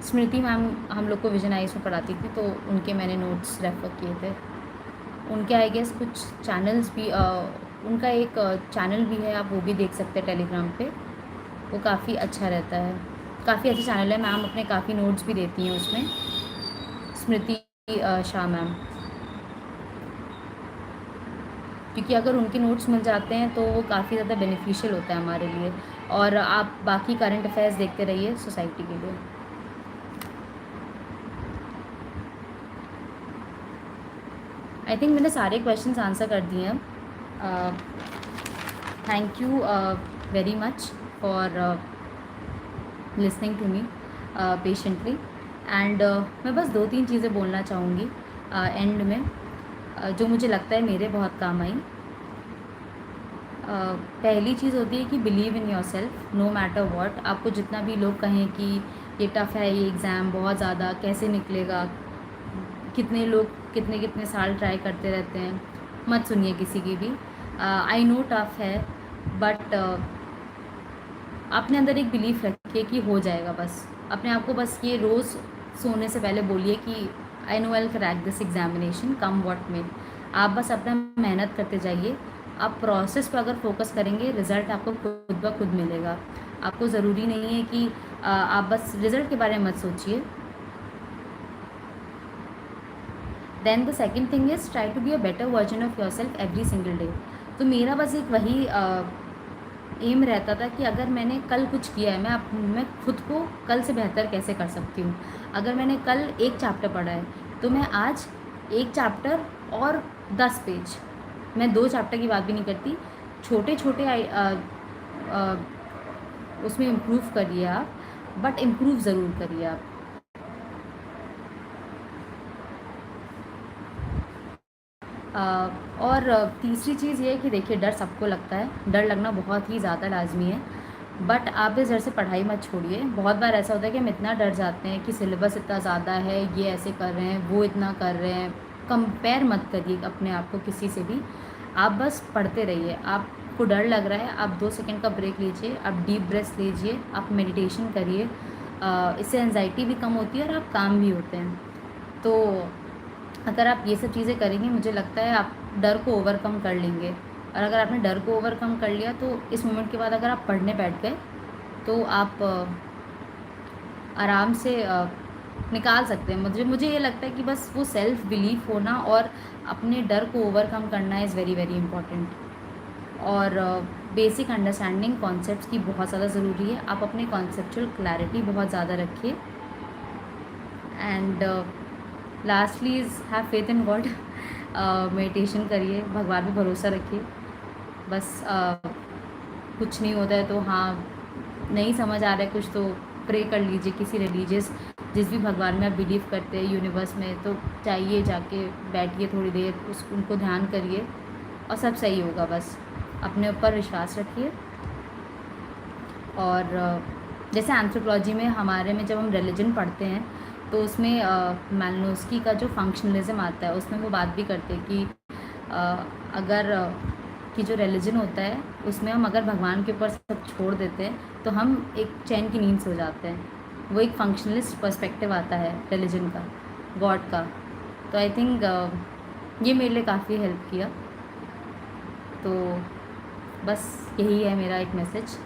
Speaker 1: स्मृति मैम हम लोग को विजन आइस में पढ़ाती थी, तो उनके मैंने नोट्स रेफ़र किए थे। उनके आई गेस कुछ चैनल्स भी, उनका एक चैनल भी है, आप वो भी देख सकते हैं टेलीग्राम पे, वो काफ़ी अच्छा रहता है, काफ़ी अच्छा चैनल है। मैम अपने काफ़ी नोट्स भी देती हैं उसमें, स्मृति शाह मैम, क्योंकि अगर उनके नोट्स मिल जाते हैं तो वो काफ़ी ज़्यादा बेनिफिशियल होता है हमारे लिए। और आप बाकी करंट अफेयर्स देखते रहिए सोसाइटी के लिए। आई थिंक मैंने सारे क्वेश्चंस आंसर कर दिए हैं। Thank you very much for listening to me patiently. And मैं बस 2-3 चीज़ें बोलना चाहूँगी एंड में, जो मुझे लगता है मेरे बहुत काम आई। पहली चीज़ होती है कि believe in yourself no matter what. आपको जितना भी लोग कहें कि ये टफ़ है, ये एग्ज़ाम बहुत ज़्यादा, कैसे निकलेगा, कितने लोग कितने कितने साल ट्राई करते रहते हैं, मत सुनिए किसी की भी। आई नो टफ़ है, बट अपने अंदर एक बिलीफ रखिए कि हो जाएगा। बस अपने आप को बस ये रोज़ सोने से पहले बोलिए कि I know I will crack this examination come what मे। आप बस अपना मेहनत करते जाइए। आप प्रोसेस पर अगर फोकस करेंगे, रिज़ल्ट आपको खुद ब खुद मिलेगा। आपको ज़रूरी नहीं है कि आप बस रिज़ल्ट के बारे में मत सोचिए। Then the second thing is try to be a better version of yourself every single day. तो मेरा बस एक वही एम रहता था कि अगर मैंने कल कुछ किया है, मैं खुद को कल से बेहतर कैसे कर सकती हूँ। अगर मैंने कल एक चैप्टर पढ़ा है, तो मैं आज एक चैप्टर और 10 पेज, मैं 2 चैप्टर की बात भी नहीं करती, छोटे छोटे उसमें इम्प्रूव करिए आप, बट इम्प्रूव ज़रूर करिए आप। और तीसरी चीज़ ये है कि देखिए, डर सबको लगता है, डर लगना बहुत ही ज़्यादा लाजमी है, बट आप इस डर से पढ़ाई मत छोड़िए। बहुत बार ऐसा होता है कि हम इतना डर जाते हैं कि सिलेबस इतना ज़्यादा है, ये ऐसे कर रहे हैं, वो इतना कर रहे हैं। कंपेयर मत करिए अपने आप को किसी से भी, आप बस पढ़ते रहिए। आपको डर लग रहा है, आप 2 सेकंड का ब्रेक लीजिए, आप डीप ब्रेथ लीजिए, आप मेडिटेशन करिए। इससे एंजाइटी भी कम होती है और आप काम भी होते हैं। तो अगर आप ये सब चीज़ें करेंगे, मुझे लगता है आप डर को ओवरकम कर लेंगे। और अगर आपने डर को ओवरकम कर लिया, तो इस मोमेंट के बाद अगर आप पढ़ने बैठ गए, तो आप आराम से निकाल सकते हैं। मुझे ये लगता है कि बस वो सेल्फ बिलीफ होना और अपने डर को ओवरकम करना इज़ वेरी वेरी इंपॉर्टेंट। और बेसिक अंडरस्टैंडिंग कॉन्सेप्ट्स की बहुत ज़्यादा ज़रूरी है। आप अपनी कॉन्सेप्चुअल क्लैरिटी बहुत ज़्यादा रखिए। And lastly is have faith in God. Meditation करिए, भगवान पे भरोसा रखिए। बस कुछ नहीं होता है तो हाँ, नहीं समझ आ रहा है कुछ, तो प्रे कर लीजिए किसी रिलीजियस, जिस भी भगवान में आप बिलीव करते हैं, यूनिवर्स में, तो चाहिए जाके बैठिए थोड़ी देर, उनको ध्यान करिए और सब सही होगा। बस अपने ऊपर विश्वास रखिए। और जैसे एंथ्रोपोलॉजी में हमारे में जब हम रिलीजन पढ़ते हैं, तो उसमें मालिनोव्स्की का जो फंक्शनलिज्म आता है, उसमें वो बात भी करते हैं कि अगर कि जो रिलीजन होता है, उसमें हम अगर भगवान के ऊपर सब छोड़ देते हैं, तो हम एक चैन की नींद सो जाते हैं। वो एक फंक्शनलिस्ट पर्सपेक्टिव आता है रिलीजन का, गॉड का। तो आई थिंक ये मेरे लिए काफ़ी हेल्प किया। तो बस यही है मेरा एक message.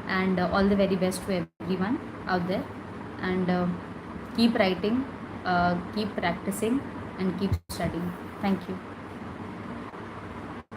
Speaker 1: And all the very best to everyone out there. And keep writing, keep practicing, and keep studying. Thank you.